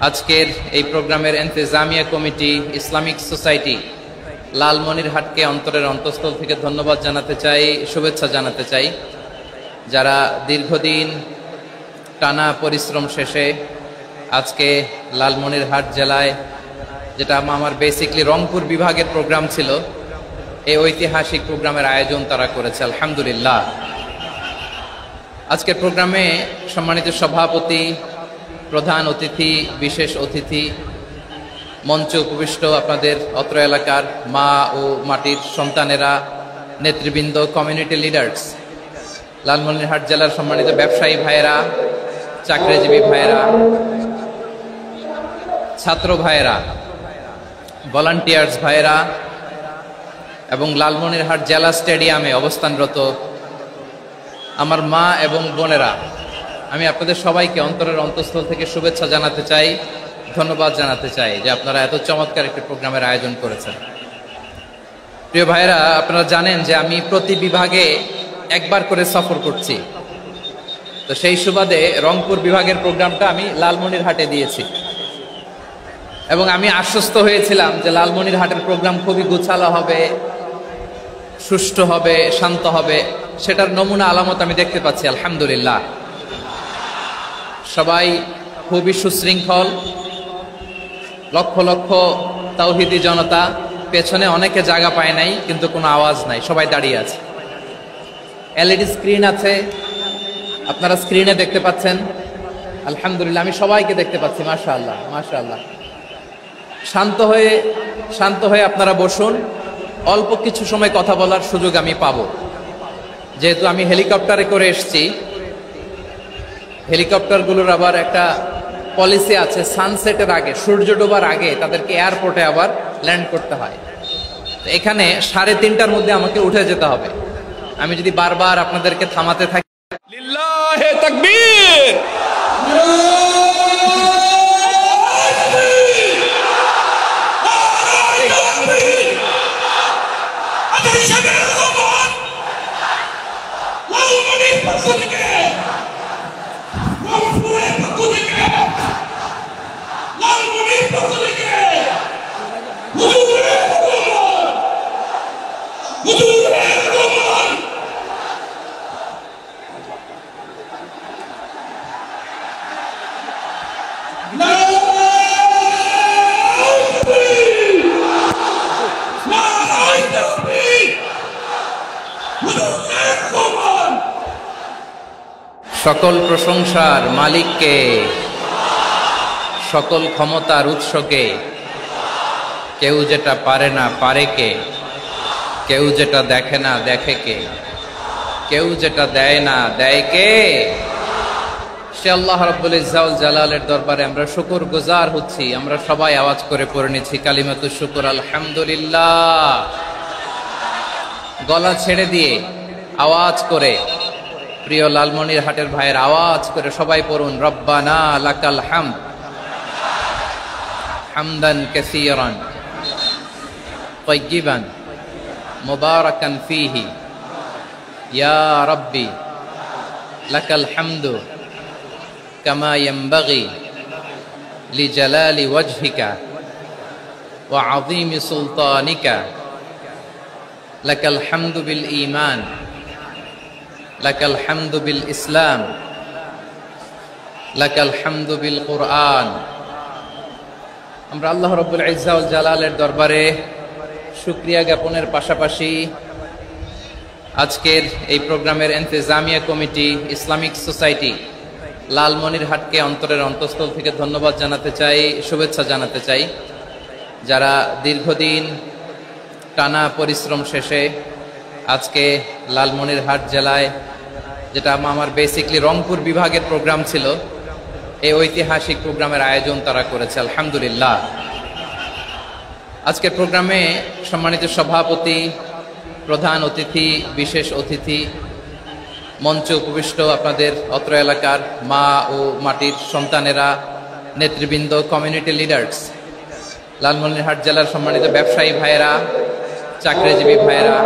আজকের এই প্রোগ্রামের ইন্তেজামিয়া কমিটি, ইসলামিক সোসাইটি লালমনিরহাটকে অন্তরের অন্তঃস্থল থেকে ধন্যবাদ জানাতে চাই, শুভেচ্ছা জানাতে চাই। যারা দীর্ঘদিন টানা পরিশ্রম শেষে আজকে লালমনিরহাট জেলায়, যেটা আমার বেসিকলি রংপুর বিভাগের প্রোগ্রাম ছিল, এই ঐতিহাসিক প্রোগ্রামের আয়োজন তারা করেছে, আলহামদুলিল্লাহ। আজকের প্রোগ্রামে সম্মানিত সভাপতি, প্রধান অতিথি, বিশেষ অতিথি, মঞ্চে উপবিষ্ট আপনাদের অত্র এলাকার মা ও মাটির সন্তানেরা, নেতৃবৃন্দ, কমিউনিটি লিডার্স, লালমনিরহাট জেলার সম্মানিত ব্যবসায়ী ভাইয়েরা, চাকরিজীবী ভাইয়েরা, ছাত্র ভাইয়েরা, ভলান্টিয়ার্স ভাইয়েরা এবং লালমনিরহাট জেলা স্টেডিয়ামে অবস্থানরত আমার মা এবং বোনেরা, আমি আপনাদের সবাইকে অন্তরের অন্তঃস্থল থেকে শুভেচ্ছা জানাতে চাই, ধন্যবাদ জানাতে চাই যে আপনারা এত চমৎকার একটি প্রোগ্রামের আয়োজন করেছেন। প্রিয় ভাইয়েরা, আপনারা জানেন যে আমি প্রতি বিভাগে একবার করে সফর করছি। তো সেই সুবাদে রংপুর বিভাগের প্রোগ্রামটা আমি লালমনিরহাটে দিয়েছি এবং আমি আশ্বস্ত হয়েছিলাম যে লালমনিরহাটের প্রোগ্রাম খুবই গুছালো হবে, সুষ্ঠু হবে, শান্ত হবে। সেটার নমুনা আলামত আমি দেখতে পাচ্ছি, আলহামদুলিল্লাহ। সবাই খুবই সুশৃঙ্খল, লক্ষ লক্ষ তাওহীদি জনতা, পেছনে অনেকে জায়গা পায় নাই কিন্তু কোনো আওয়াজ নাই, সবাই দাঁড়িয়ে আছে। এলইডি স্ক্রিন আছে, আপনারা স্ক্রিনে দেখতে পাচ্ছেন, আলহামদুলিল্লাহ। আমি সবাইকে দেখতে পাচ্ছি, মাশাআল্লাহ মাশাআল্লাহ। শান্ত হয়ে আপনারা বসুন, অল্প কিছু সময় কথা বলার সুযোগ আমি পাবো। যেহেতু আমি হেলিকপ্টারে করে এসেছি, হেলিকপ্টারগুলোর আবার একটা পলিসি আছে, সানসেটের আগে, সূর্য ডোবার আগে তাদেরকে এয়ারপোর্টে আবার ল্যান্ড করতে হয়। তো এখানে 3:30টার মধ্যে আমাকে উঠে যেতে হবে। আমি যদি বারবার আপনাদেরকে থামাতে থাকি, লিল্লাহে তাকবীর। সকল প্রশংসার মালিককে, সকল ক্ষমতার উৎসকে। কেউ যেটা পারে না পারে কে, কেউ যেটা দেখে না দেখে কে, কেউ যেটা দেয় না দেয় কে। সে আল্লাহ রাব্বুল ইজ্জা ওয়াল জালালের দরবারে আমরা শুকর গুজার হচ্ছি। আমরা সবাই আওয়াজ করে পড়ে নিচ্ছি কালিমাতুশ শুকর, আলহামদুলিল্লাহ। গলা ছেড়ে দিয়ে আওয়াজ করে, প্রিয় লালমনিরহাটের ভাইয়ের আওয়াজ করে সবাই পড়ুন, রব্বানা লাকাল হামদ হামদান কাসীরান তাইয়িবান মুবারাকান ফীহি ইয়া রাব্বি লাকাল হামদু কামা ইয়ানবাগি লিজালালি ওয়াজহিকা وعظيم سلطانك لك الحمد بالإيمان لك الحمد بالإسلام لك الحمد بالقرآن। আমরা আল্লাহ রাব্বুল ইজ্জা ওয়াল জালালের দরবারে শুকরিয়া জ্ঞাপনের পাশাপাশি আজকের এই প্রোগ্রামের ইন্তেজামিয়া কমিটি ইসলামিক সোসাইটি লালমনিরহাটকে অন্তরের অন্তঃস্থল থেকে ধন্যবাদ জানাতে চাই, শুভেচ্ছা জানাতে চাই। যারা দীর্ঘদিন টানা পরিশ্রম শেষে আজকে লালমনিরহাট জেলায়, যেটা আমার বেসিকলি রংপুর বিভাগের প্রোগ্রাম ছিল, এই ঐতিহাসিক প্রোগ্রামের আয়োজন তারা করেছে, আলহামদুলিল্লাহ। আজকের প্রোগ্রামে সম্মানিত সভাপতি, প্রধান অতিথি, বিশেষ অতিথি, মঞ্চে উপবিষ্ট আপনাদের অত্র এলাকার মা ও মাটির সন্তানেরা, নেতৃবৃন্দ, কমিউনিটি লিডার্স, লালমনিরহাট জেলার সম্মানিত ব্যবসায়ী ভাইয়েরা, চাকরিজীবী ভাইয়েরা,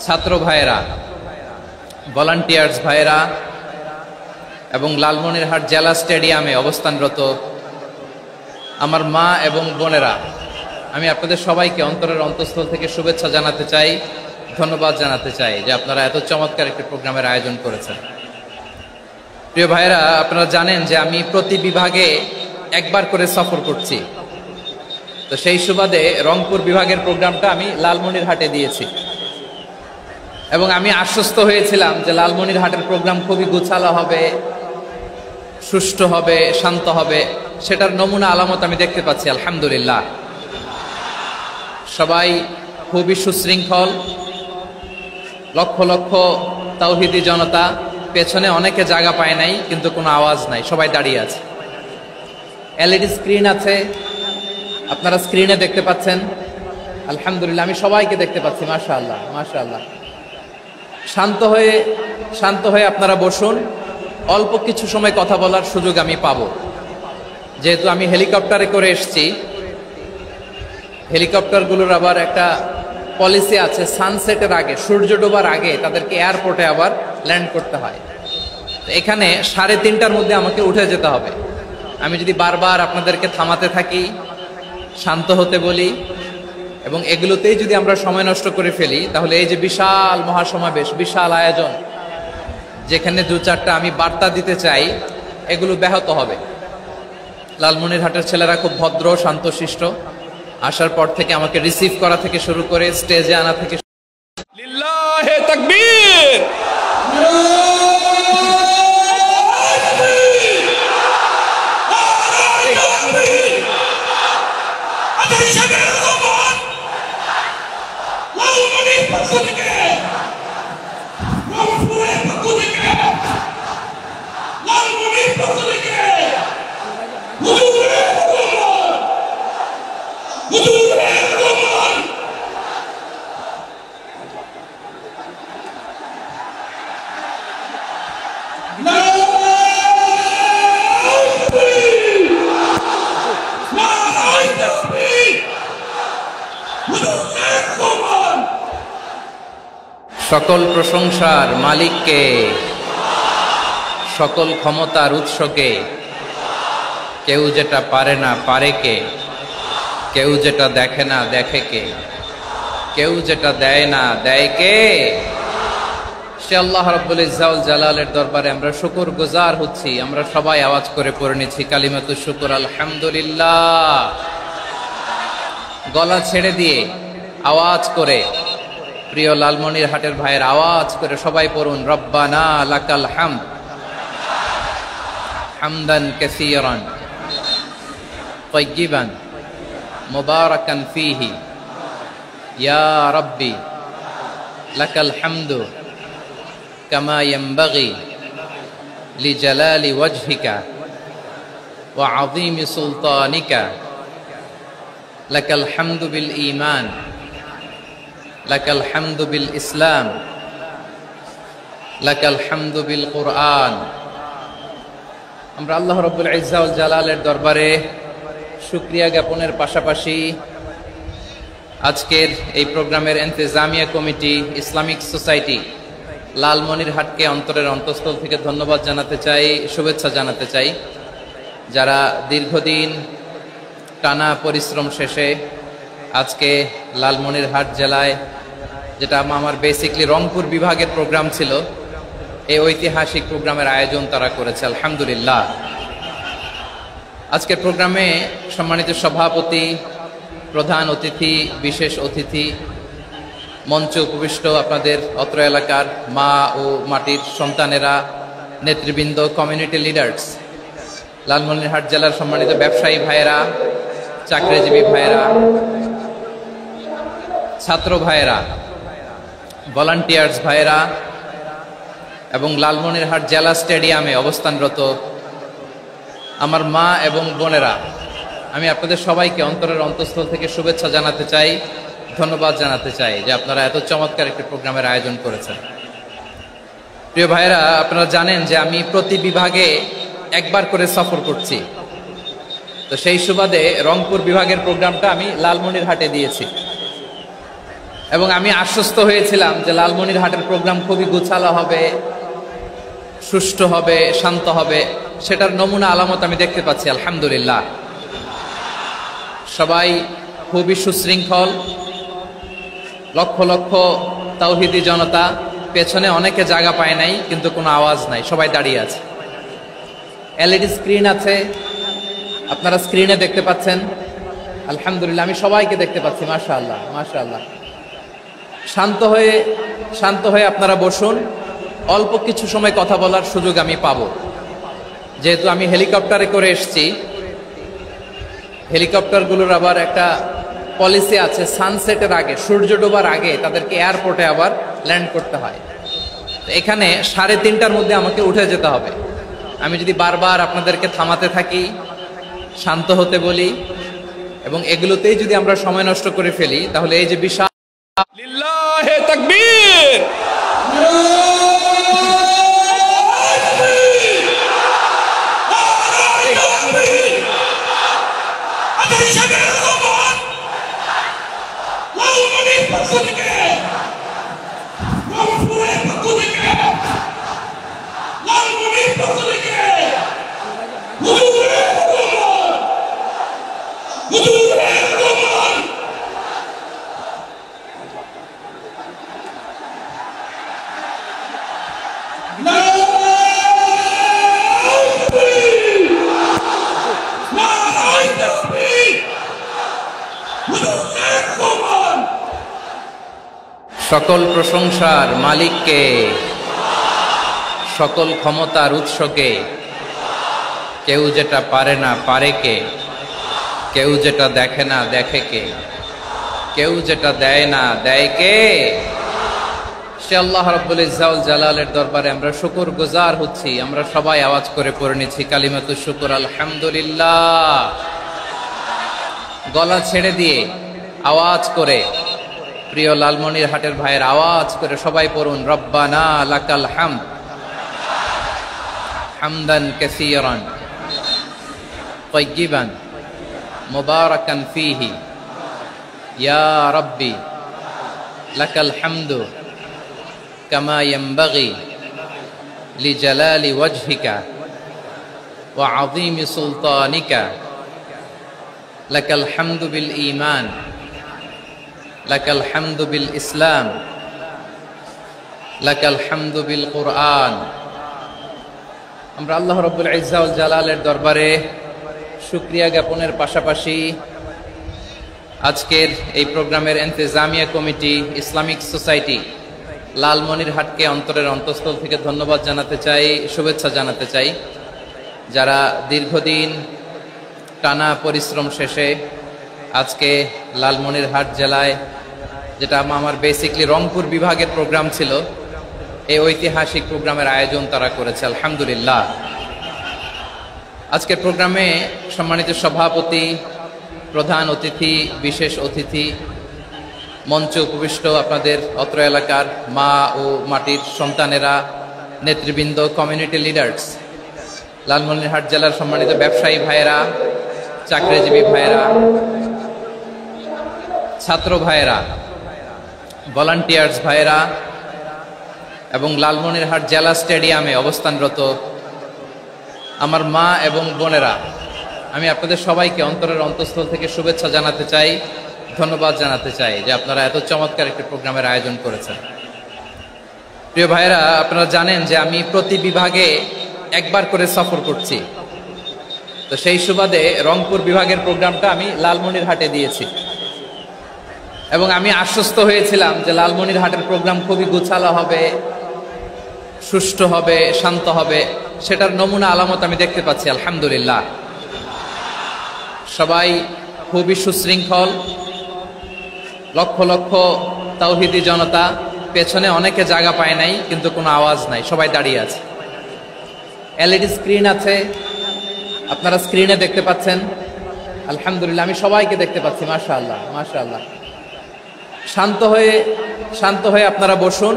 ছাত্র ভাইয়েরা, ভলান্টিয়ার্স ভাইয়েরা এবং লালমনিরহাট জেলা স্টেডিয়ামে অবস্থানরত আমার মা এবং বোনেরা, আমি আপনাদের সবাইকে অন্তরের অন্তঃস্থল থেকে শুভেচ্ছা জানাতে চাই, ধন্যবাদ জানাতে চাই যে আপনারা এত চমৎকার একটি প্রোগ্রামের আয়োজন করেছেন। প্রিয় ভাইয়েরা, আপনারা জানেন যে আমি প্রতি বিভাগে একবার করে সফর করছি, তো সেই সুবাদে রংপুর বিভাগের প্রোগ্রামটা আমি লালমনিরহাটে দিয়েছি এবং আমি আশ্বস্ত হয়েছিলাম যে লালমনিরহাটের প্রোগ্রাম খুবই গুছালো হবে, সুষ্ঠু হবে, শান্ত হবে। সেটার নমুনা আলামত আমি দেখতে পাচ্ছি, আলহামদুলিল্লাহ। সবাই খুবই সুশৃঙ্খল, লক্ষ লক্ষ তাওহীদি জনতা, পেছনে অনেকে জায়গা পায় নাই কিন্তু কোনো আওয়াজ নাই, সবাই দাঁড়িয়ে আছে। এলইডি স্ক্রিন আছে, আপনারা স্ক্রিনে দেখতে পাচ্ছেন, আলহামদুলিল্লাহ। আমি সবাইকে দেখতে পাচ্ছি, মাশাআল্লাহ মাশাআল্লাহ। শান্ত হয়ে আপনারা বসুন, অল্প কিছু সময় কথা বলার সুযোগ আমি পাবো। যেহেতু আমি হেলিকপ্টারে করে এসেছি, হেলিকপ্টারগুলোর আবার একটা পলিসি আছে, সানসেটের আগে, সূর্য ডোবার আগে তাদেরকে এয়ারপোর্টে আবার ল্যান্ড করতে হয়। এখানে 3:30টার মধ্যে আমাকে উঠে যেতে হবে। আমি যদি বারবার আপনাদেরকে থামাতে থাকি, শান্ত হতে বলি এবং এগুলোতেই যদি আমরা সময় নষ্ট করে ফেলি, তাহলে এই যে বিশাল মহাসমাবেশ, বিশাল আয়োজন, যেখানে 2-4টা আমি বার্তা দিতে চাই, এগুলো ব্যাহত হবে। লালমনিরহাটের ছেলেরা খুব ভদ্র, শান্তশিষ্ট। আসার পর থেকে আমাকে রিসিভ করা থেকে শুরু করে স্টেজে আনা থেকে লিল্লাহে তাকবীর। সকল প্রশংসার মালিককে, সকল ক্ষমতার উৎসকে। কেউ যেটা পারে না পারে কে, কেউ যেটা দেখে না দেখে কে, কেউ যেটা দেয় না দেয় কে। সে আল্লাহ রাব্বুল ইজ্জা ওয়াল জালালের দরবারে আমরা শুকরগুজার হচ্ছি। আমরা সবাই আওয়াজ করে পড়ে নিচ্ছি কালিমাতুশ শুকর, আলহামদুলিল্লাহ। গলা ছেড়ে দিয়ে আওয়াজ করে, প্রিয় লালমনিরহাটের ভাইয়ের আওয়াজ করে সবাই পড়ুন, রব্বানা লাকাল হামদ হামদান কাসীরান তাইয়িবান মুবারাকান ফীহি ইয়া রাব্বি লাকাল হামদু কামা ইয়ানবাগি লিজালালি ওয়াজহিকা ওয়া আযীমি সুলতানিকা লাকাল হামদু বিল ঈমান লাকাল হামদু বিল ইসলাম লাকাল হামদু বিল কুরআন। আমরা আল্লাহ রাব্বুল ইজ্জা ওয়াল জালালের দরবারে শুকরিয়া জ্ঞাপনের পাশাপাশি আজকের এই প্রোগ্রামের ইন্তেজামিয়া কমিটি ইসলামিক সোসাইটি লালমনিরহাটকে অন্তরের অন্তঃস্থল থেকে ধন্যবাদ জানাতে চাই, শুভেচ্ছা জানাতে চাই। যারা দীর্ঘদিন টানা পরিশ্রম শেষে আজকে লালমনিরহাট জেলায়, যেটা আমার বেসিকলি রংপুর বিভাগের প্রোগ্রাম ছিল, এই ঐতিহাসিক প্রোগ্রামের আয়োজন তারা করেছে, আলহামদুলিল্লাহ। আজকের প্রোগ্রামে সম্মানিত সভাপতি, প্রধান অতিথি, বিশেষ অতিথি, মঞ্চে উপবিষ্ট আপনাদের অত্র এলাকার মা ও মাটির সন্তানেরা, নেতৃবৃন্দ, কমিউনিটি লিডার্স, লালমনিরহাট জেলার সম্মানিত ব্যবসায়ী ভাইয়েরা, চাকরিজীবী ভাইয়েরা, ছাত্র ভাইয়েরা, ভলান্টিয়ার্স ভাইয়েরা এবং লালমনিরহাট জেলা স্টেডিয়ামে অবস্থানরত আমার মা এবং বোনেরা, আমি আপনাদের সবাইকে অন্তরের অন্তঃস্থল থেকে শুভেচ্ছা জানাতে চাই, ধন্যবাদ জানাতে চাই যে আপনারা এত চমৎকার একটি প্রোগ্রামের আয়োজন করেছেন। প্রিয় ভাইয়েরা, আপনারা জানেন যে আমি প্রতি বিভাগে একবার করে সফর করছি, তো সেই সুবাদে রংপুর বিভাগের প্রোগ্রামটা আমি লালমনিরহাটে দিয়েছি এবং আমি আশ্বস্ত হয়েছিলাম যে লালমনিরহাটের প্রোগ্রাম খুবই গুছালো হবে, সুষ্ঠু হবে, শান্ত হবে। সেটার নমুনা আলামত আমি দেখতে পাচ্ছি, আলহামদুলিল্লাহ। সবাই খুবই সুশৃঙ্খল, লক্ষ লক্ষ তাওহীদি জনতা, পেছনে অনেকে জায়গা পায় নাই কিন্তু কোনো আওয়াজ নাই, সবাই দাঁড়িয়ে আছে। এলইডি স্ক্রিন আছে, আপনারা স্ক্রিনে দেখতে পাচ্ছেন, আলহামদুলিল্লাহ। আমি সবাইকে দেখতে পাচ্ছি, মাশাআল্লাহ মাশাআল্লাহ। শান্ত হয়ে আপনারা বসুন, অল্প কিছু সময় কথা বলার সুযোগ আমি পাবো। যেহেতু আমি হেলিকপ্টারে করে এসেছি, হেলিকপ্টারগুলোর আবার একটা পলিসি আছে, সানসেটের আগে, সূর্য ডোবার আগে তাদেরকে এয়ারপোর্টে আবার ল্যান্ড করতে হয়। এখানে 3:30টার মধ্যে আমাকে উঠে যেতে হবে। আমি যদি বারবার আপনাদেরকে থামাতে থাকি, শান্ত হতে বলি এবং এগুলোতেই যদি আমরা সময় নষ্ট করে ফেলি, তাহলে এই যে বিশাল লিল্লাহে তাকবীর, সকল প্রশংসার মালিককে, সকল ক্ষমতার উৎসকে। কেউ যেটা পারে না পারে কে, কেউ যেটা দেখে না দেখে কে, কেউ যেটা দেয় না দেয় কে। সে আল্লাহ রাব্বুল ইজ্জত ওয়াল জালালের দরবারে আমরা শুকরগুজার হচ্ছি। আমরা সবাই আওয়াজ করে পড়ে নিচ্ছি কালিমাতুশ শুকর, আলহামদুলিল্লাহ। গলা ছেড়ে দিয়ে আওয়াজ করে, প্রিয় লালমনিরহাটের ভাইয়ের আওয়াজ করে সবাই পড়ুন, রব্বানা লাকাল হামদ হামদান কাসীরান তাইয়িবান মুবারাকান ফীহি ইয়া রাব্বি লাকাল হামদু কামা ইয়ানবাগি লিজালালি ওয়াজহিকা ওয়া আযীমি সুলতানিকা লাকাল হামদু বিল ঈমান লাকাল হামদু বিল ইসলাম লাকাল হামদু বিল কুরআন। আমরা আল্লাহ রাব্বুল ইজ্জত ওয়াল জালালের দরবারে শুকরিয়া জ্ঞাপনের পাশাপাশি আজকের এই প্রোগ্রামের ইন্তেজামিয়া কমিটি, ইসলামিক সোসাইটি লালমনিরহাটকে অন্তরের অন্তঃস্থল থেকে ধন্যবাদ জানাতে চাই, শুভেচ্ছা জানাতে চাই। যারা দীর্ঘদিন টানা পরিশ্রম শেষে আজকে লালমনিরহাট জেলায়, যেটা আমার বেসিকলি রংপুর বিভাগের প্রোগ্রাম ছিল, এই ঐতিহাসিক প্রোগ্রামের আয়োজন তারা করেছে, আলহামদুলিল্লাহ। আজকের প্রোগ্রামে সম্মানিত সভাপতি, প্রধান অতিথি, বিশেষ অতিথি, মঞ্চে উপবিষ্ট আপনাদের অত্র এলাকার মা ও মাটির সন্তানেরা, নেতৃবৃন্দ, কমিউনিটি লিডার্স, লালমনিরহাট জেলার সম্মানিত ব্যবসায়ী ভাইয়েরা, চাকরিজীবী ভাইয়েরা, ছাত্র ভাইয়েরা, ভলান্টিয়ার্স ভাইয়েরা এবং লালমনিরহাট জেলা স্টেডিয়ামে অবস্থানরত আমার মা এবং বোনেরা, আমি আপনাদের সবাইকে অন্তরের অন্তঃস্থল থেকে শুভেচ্ছা জানাতে চাই, ধন্যবাদ জানাতে চাই যে আপনারা এত চমৎকার একটি প্রোগ্রামের আয়োজন করেছেন। প্রিয় ভাইরা, আপনারা জানেন যে আমি প্রতি বিভাগে একবার করে সফর করছি। তো সেই সুবাদে রংপুর বিভাগের প্রোগ্রামটা আমি লালমনিরহাটে দিয়েছি এবং আমি আশ্বস্ত হয়েছিলাম যে লালমনিরহাটের প্রোগ্রাম খুবই গুছালো হবে, সুষ্ঠু হবে, শান্ত হবে। সেটার নমুনা আলামত আমি দেখতে পাচ্ছি, আলহামদুলিল্লাহ। সবাই খুবই সুশৃঙ্খল, লক্ষ লক্ষ তাওহীদি জনতা, পেছনে অনেকে জায়গা পায় নাই কিন্তু কোনো আওয়াজ নাই, সবাই দাঁড়িয়ে আছে। এলইডি স্ক্রিন আছে, আপনারা স্ক্রিনে দেখতে পাচ্ছেন, আলহামদুলিল্লাহ। আমি সবাইকে দেখতে পাচ্ছি, মাশাআল্লাহ মাশাআল্লাহ। শান্ত হয়ে আপনারা বসুন,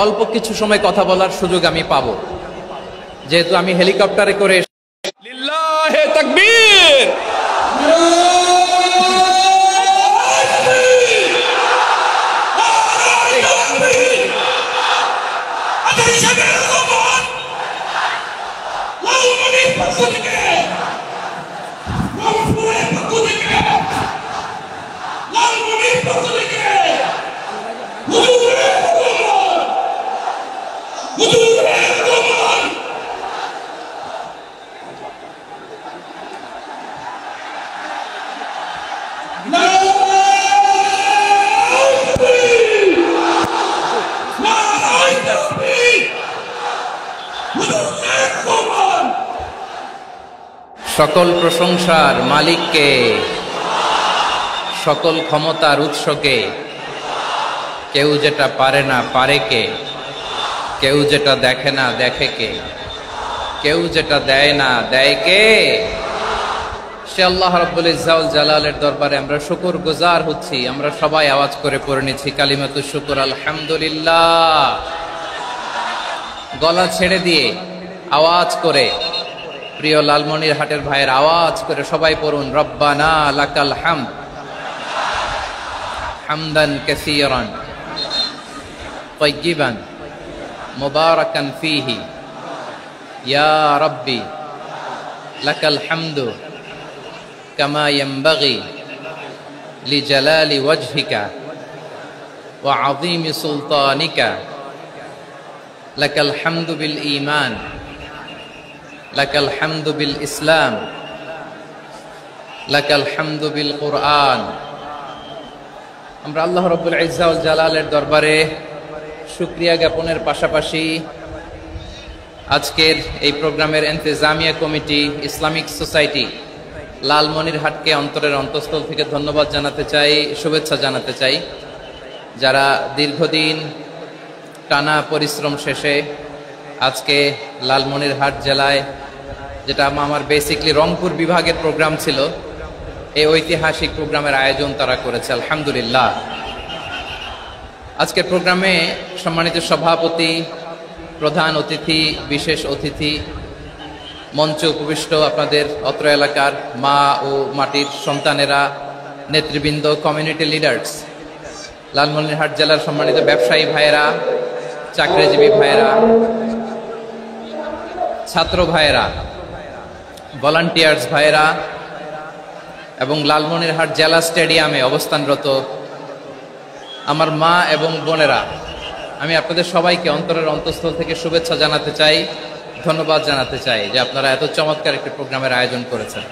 অল্প কিছু সময় কথা বলার সুযোগ আমি পাবো, যেহেতু আমি হেলিকপ্টারে করে। লিল্লাহে তাকবীর। সকল প্রশংসার মালিককে, সকল ক্ষমতার উৎসকে। কেউ যেটা পারে না পারে কে, কেউ যেটা দেখে না দেখে কে, কেউ যেটা দেয় না দেয় কে। সে আল্লাহ রাব্বুল ইজ্জা ওয়াল জালালের দরবারে আমরা শুকরগুজার হচ্ছি। আমরা সবাই আওয়াজ করে পড়ে নিচ্ছি কালিমাতুশ শুকর, আলহামদুলিল্লাহ। গলা ছেড়ে দিয়ে আওয়াজ করে, প্রিয় লালমনিরহাটের ভাইয়ের আওয়াজ করে সবাই পড়ুন, রব্বানা লাকাল হামদ হামদান কাসীরান তাইয়িবান মুবারাকান ফীহি ইয়া রাব্বি লাকাল হামদু কামা ইয়ানবাগি লিজালালি ওয়াজহিকা ওয়া আযীমি সুলতানিকা লাকাল হামদু বিল ঈমান লাকাল হামদু বিল ইসলাম লাকাল হামদু বিল কুরআন। আমরা আল্লাহ রাব্বুল ইজ্জা ওয়াল জালালের দরবারে শুকরিয়া জ্ঞাপনের পাশাপাশি আজকের এই প্রোগ্রামের ইন্তেজামিয়া কমিটি, ইসলামিক সোসাইটি লালমনিরহাটকে অন্তরের অন্তঃস্থল থেকে ধন্যবাদ জানাতে চাই, শুভেচ্ছা জানাতে চাই। যারা দীর্ঘদিন টানা পরিশ্রম শেষে আজকে লালমনিরহাট জেলায়, যেটা আমার বেসিকলি রংপুর বিভাগের প্রোগ্রাম ছিল, এই ঐতিহাসিক প্রোগ্রামের আয়োজন তারা করেছে, আলহামদুলিল্লাহ। আজকের প্রোগ্রামে সম্মানিত সভাপতি, প্রধান অতিথি, বিশেষ অতিথি, মঞ্চে উপবিষ্ট আপনাদের অত্র এলাকার মা ও মাটির সন্তানেরা, নেতৃবৃন্দ, কমিউনিটি লিডার্স, লালমনিরহাট জেলার সম্মানিত ব্যবসায়ী ভাইয়েরা, চাকরিজীবী ভাইয়েরা, ছাত্র ভাইয়েরা, ভলান্টিয়ার্স ভাইয়েরা এবং লালমনিরহাট জেলা স্টেডিয়ামে অবস্থানরত আমার মা এবং বোনেরা, আমি আপনাদের সবাইকে অন্তরের অন্তঃস্থল থেকে শুভেচ্ছা জানাতে চাই, ধন্যবাদ জানাতে চাই যে আপনারা এত চমৎকার একটি প্রোগ্রামের আয়োজন করেছেন।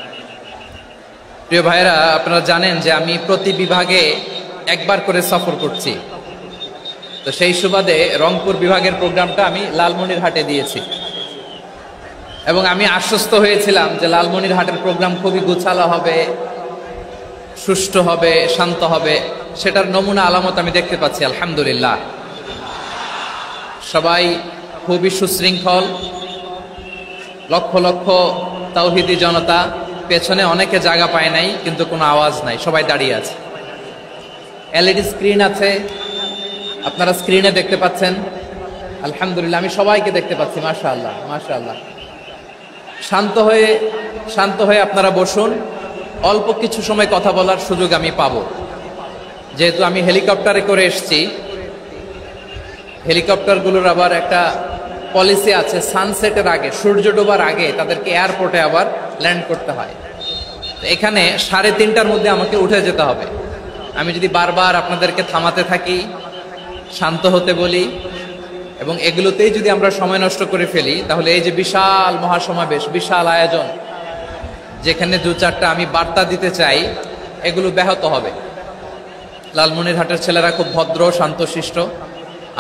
প্রিয় ভাইয়েরা, আপনারা জানেন যে আমি প্রতি বিভাগে একবার করে সফর করছি। তো সেই সুবাদে রংপুর বিভাগের প্রোগ্রামটা আমি লালমনিরহাটে দিয়েছি এবং আমি আশ্বস্ত হয়েছিলাম যে লালমনিরহাটের প্রোগ্রাম খুবই গুছালো হবে, সুষ্ঠু হবে, শান্ত হবে। সেটার নমুনা আলামত আমি দেখতে পাচ্ছি, আলহামদুলিল্লাহ। সবাই খুবই সুশৃঙ্খল, লক্ষ লক্ষ তাওহীদি জনতা, পেছনে অনেকে জায়গা পায় নাই কিন্তু কোনো আওয়াজ নাই, সবাই দাঁড়িয়ে আছে। এলইডি স্ক্রিন আছে, আপনারা স্ক্রিনে দেখতে পাচ্ছেন, আলহামদুলিল্লাহ। আমি সবাইকে দেখতে পাচ্ছি, মাশাআল্লাহ মাশাআল্লাহ। শান্ত হয়ে আপনারা বসুন, অল্প কিছু সময় কথা বলার সুযোগ আমি পাবো, যেহেতু আমি হেলিকপ্টারে করে এসেছি। হেলিকপ্টারগুলোর আবার একটা পলিসি আছে, সানসেটের আগে, সূর্য ডোবার আগে তাদেরকে এয়ারপোর্টে আবার ল্যান্ড করতে হয়। এখানে 3:30টার মধ্যে আমাকে উঠে যেতে হবে। আমি যদি বারবার আপনাদেরকে থামাতে থাকি, শান্ত হতে বলি এবং এগুলোতেই যদি আমরা সময় নষ্ট করে ফেলি, তাহলে এই যে বিশাল মহাসমাবেশ, বিশাল আয়োজন, যেখানে 2-4টা আমি বার্তা দিতে চাই, এগুলো ব্যাহত হবে। লালমনিরহাটের ছেলেরা খুব ভদ্র, শান্তশিষ্ট।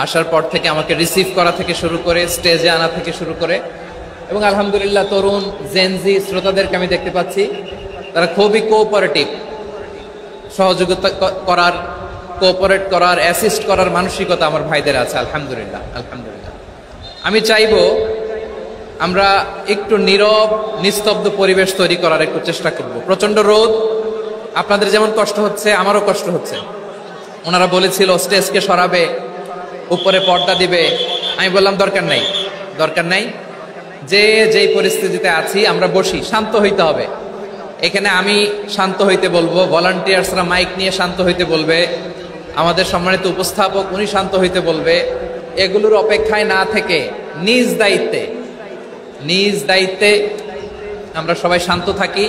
আসার পর থেকে আমাকে রিসিভ করা থেকে শুরু করে স্টেজে আনা থেকে শুরু করে, এবং আলহামদুলিল্লাহ তরুণ জেনজি শ্রোতাদেরকে আমি দেখতে পাচ্ছি, তারা খুবই কোঅপারেটিভ। সহযোগিতা করার, কোঅপারেট করার, অ্যাসিস্ট করার মানসিকতা আমার ভাইদের আছে। আলহামদুলিল্লাহ, আলহামদুলিল্লাহ। আমি চাইবো আমরা একটু নীরব, নিস্তব্ধ পরিবেশ তৈরি করার একটু চেষ্টা করব। প্রচন্ড রোদ, আপনাদের যেমন কষ্ট হচ্ছে আমারও কষ্ট হচ্ছে। ওনারা বলেছিল স্টেজকে সরাবে, উপরে পর্দা দিবে। আমি বললাম দরকার নাই, দরকার নাই। যেই পরিস্থিতিতে আছি আমরা বসি, শান্ত হইতে হবে। এখানে আমি শান্ত হইতে বলবো, ভলান্টিয়ার্সরা মাইক নিয়ে শান্ত হইতে বলবে, আমাদের সম্মানিত উপস্থাপক উনি শান্ত হইতে বলবে। এগুলোর অপেক্ষায় না থেকে নিজ দায়িত্বে আমরা সবাই শান্ত থাকি,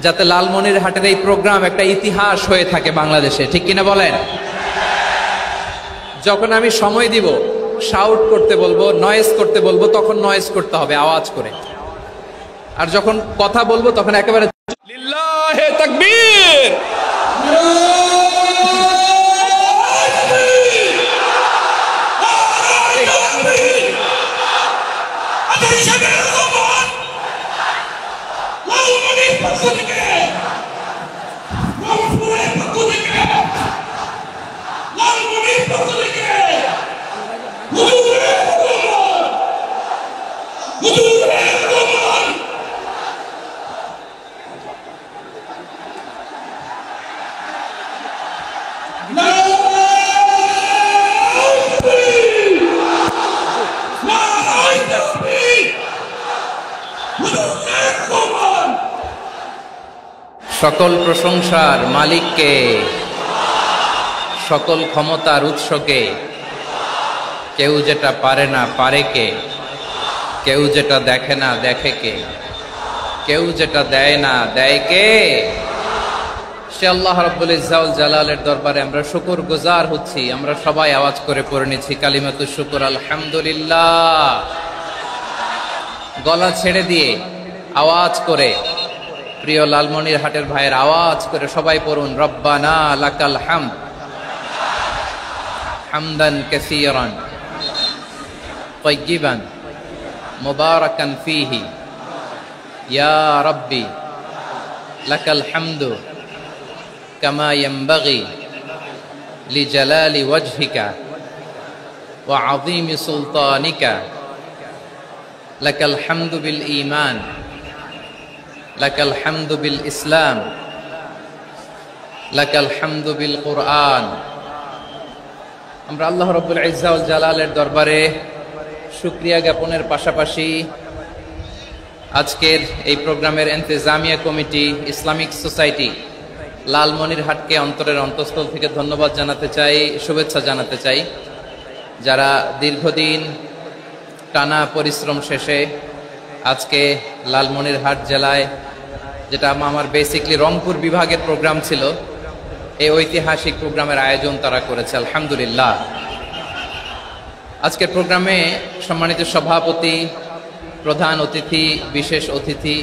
যাতে লালমনিরহাটের এই প্রোগ্রাম একটা ইতিহাস হয়ে থাকে বাংলাদেশে। ঠিক কিনা বলেন? যখন আমি সময় দিব, শাউট করতে বলবো, নয়েজ করতে বলবো, তখন নয়েজ করতে হবে আওয়াজ করে। আর যখন কথা বলবো তখন একেবারে লিল্লাহে তাকবীর। সকল প্রশংসার মালিককে, সকল ক্ষমতার উৎসকে। কেউ যেটা পারে না পারে কে, কেউ যেটা দেখে না দেখে কে, কেউ যেটা দেয় না দেয় কে। সে আল্লাহ রাব্বুল ইজ্জা ওয়াল জালালের দরবারে আমরা শুকর গুজার হচ্ছি। আমরা সবাই আওয়াজ করে পড়ে নিচ্ছি কালিমাতুশ শুকর, আলহামদুলিল্লাহ। গলা ছেড়ে দিয়ে আওয়াজ করে, প্রিয় লালমনিরহাটের ভাইয়ের আওয়াজ করে সবাই পড়ুন, রব্বানা লাকাল হামদ হামদান কাসীরান তাইয়িবান মুবারাকান ফীহি ইয়া রাব্বি লাকাল হামদু কামা ইয়ানবাগি লিজালালি ওয়াজহিকা ওয়া আযীমি সুলতানিকা লাকাল হামদু বিল ঈমান লাকাল হামদু বিল ইসলাম লাকাল হামদু বিল কুরআন। আমরা আল্লাহ রাব্বুল ইজ্জা ওয়াল জালালের দরবারে শুকরিয়া জ্ঞাপনের পাশাপাশি আজকের এই প্রোগ্রামের ইন্তেজামিয়া কমিটি, ইসলামিক সোসাইটি লালমনিরহাটকে অন্তরের অন্তঃস্থল থেকে ধন্যবাদ জানাতে চাই, শুভেচ্ছা জানাতে চাই। যারা দীর্ঘদিন টানা পরিশ্রম শেষে আজকে লালমনিরহাট জেলায়, যেটা আমার বেসিকলি রংপুর বিভাগের প্রোগ্রাম ছিল, এই ঐতিহাসিক প্রোগ্রামের আয়োজন তারা করেছে, আলহামদুলিল্লাহ। আজকের প্রোগ্রামে সম্মানিত সভাপতি, প্রধান অতিথি, বিশেষ অতিথি,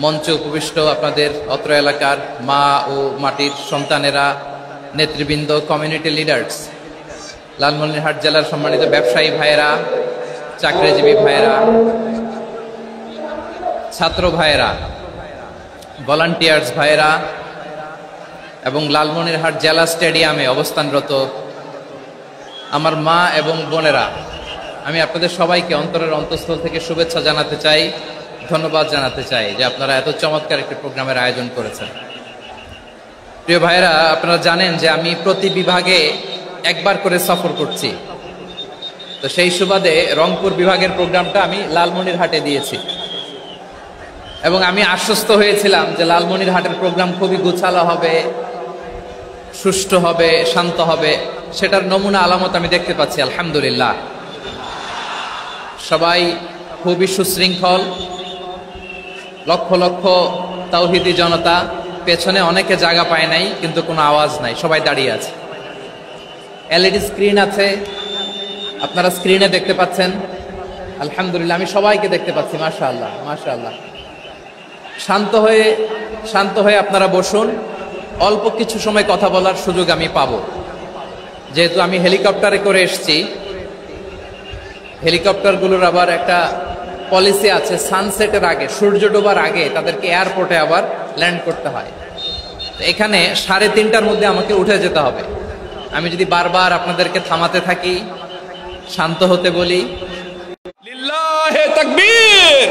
মঞ্চে উপবিষ্ট আপনাদের অত্র এলাকার মা ও মাটির সন্তানেরা, নেতৃবৃন্দ, কমিউনিটি লিডার্স, লালমনিরহাট জেলার সম্মানিত ব্যবসায়ী ভাইয়েরা, চাকরিজীবী ভাইয়েরা, ছাত্র ভাইয়েরা, ভলান্টিয়ার্স ভাইয়েরা এবং লালমনিরহাট জেলা স্টেডিয়ামে অবস্থানরত আমার মা এবং বোনেরা, আমি আপনাদের সবাইকে অন্তরের অন্তঃস্থল থেকে শুভেচ্ছা জানাতে চাই, ধন্যবাদ জানাতে চাই যে আপনারা এত চমৎকার একটি প্রোগ্রামের আয়োজন করেছেন। প্রিয় ভাইয়েরা, আপনারা জানেন যে আমি প্রতি বিভাগে একবার করে সফর করছি। তো সেই সুবাদে রংপুর বিভাগের প্রোগ্রামটা আমি লালমনিরহাটে দিয়েছি এবং আমি আশ্বস্ত হয়েছিলাম যে লালমনিরহাটের প্রোগ্রাম খুবই গুছালো হবে, সুষ্ঠু হবে, শান্ত হবে। সেটার নমুনা আলামত আমি দেখতে পাচ্ছি, আলহামদুলিল্লাহ। সবাই খুবই সুশৃঙ্খল, লক্ষ লক্ষ তাওহীদি জনতা, পেছনে অনেকে জায়গা পায় নাই কিন্তু কোনো আওয়াজ নাই, সবাই দাঁড়িয়ে আছে। এলইডি স্ক্রিন আছে, আপনারা স্ক্রিনে দেখতে পাচ্ছেন। আলহামদুলিল্লাহ, আমি সবাইকে দেখতে পাচ্ছি। মাশাআল্লাহ, মাশাআল্লাহ। শান্ত হয়ে আপনারা বসুন। অল্প কিছু সময় কথা বলার সুযোগ আমি পাবো, যেহেতু আমি হেলিকপ্টারে করে এসেছি। হেলিকপ্টারগুলোর আবার একটা পলিসি আছে, সানসেটের আগে, সূর্য ডোবার আগে তাদেরকে এয়ারপোর্টে আবার ল্যান্ড করতে হয়। এখানে 3:30টার মধ্যে আমাকে উঠে যেতে হবে। আমি যদি বারবার আপনাদেরকে থামাতে থাকি, শান্ত হতে বলি, লিল্লাহে তাকবীর।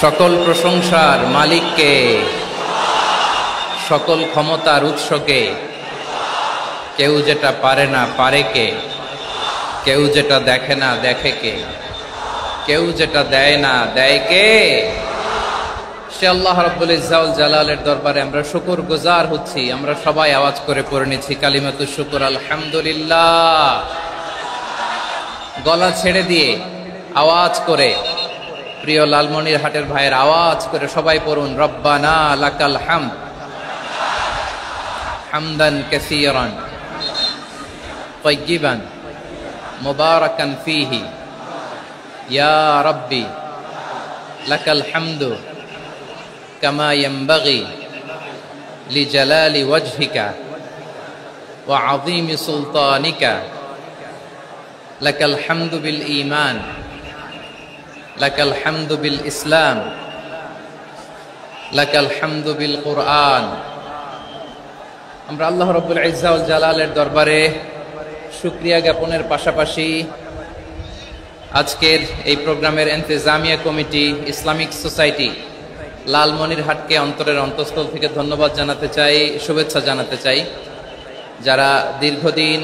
সকল প্রশংসার মালিককে, সকল ক্ষমতার উৎসকে। কেউ যেটা পারে না পারে কে, কেউ যেটা দেখে না দেখে কে, কেউ যেটা দেয় না দেয় কে। সে আল্লাহ রাব্বুল ইজ্জা ওয়াল জালালের দরবারে আমরা শুকর গুজার হচ্ছি। আমরা সবাই আওয়াজ করে পড়ে নিচ্ছি কালিমাতুশ শুকর, আলহামদুলিল্লাহ। গলা ছেড়ে দিয়ে আওয়াজ করে, প্রিয় লালমনিরহাটের ভাইয়ের আওয়াজ করে সবাই পড়ুন, রব্বানা লাকাল হামদ হামদান কাসীরান তাইয়িবান মুবারাকান ফীহি ইয়া রাব্বি লাকাল হামদু কামা ইয়ানবাগি লিজালালি ওয়াজহিকা ওয়া আযীমি সুলতানিকা লাকাল হামদু বিল ঈমান লাকাল হামদু বিল ইসলাম লাকাল হামদু বিল কুরআন। আমরা আল্লাহ রাব্বুল ইজ্জা ওয়াল জালালের দরবারে শুকরিয়া জ্ঞাপনের পাশাপাশি আজকের এই প্রোগ্রামের ইন্তেজামিয়া কমিটি, ইসলামিক সোসাইটি লালমনিরহাটকে অন্তরের অন্তঃস্থল থেকে ধন্যবাদ জানাতে চাই, শুভেচ্ছা জানাতে চাই। যারা দীর্ঘদিন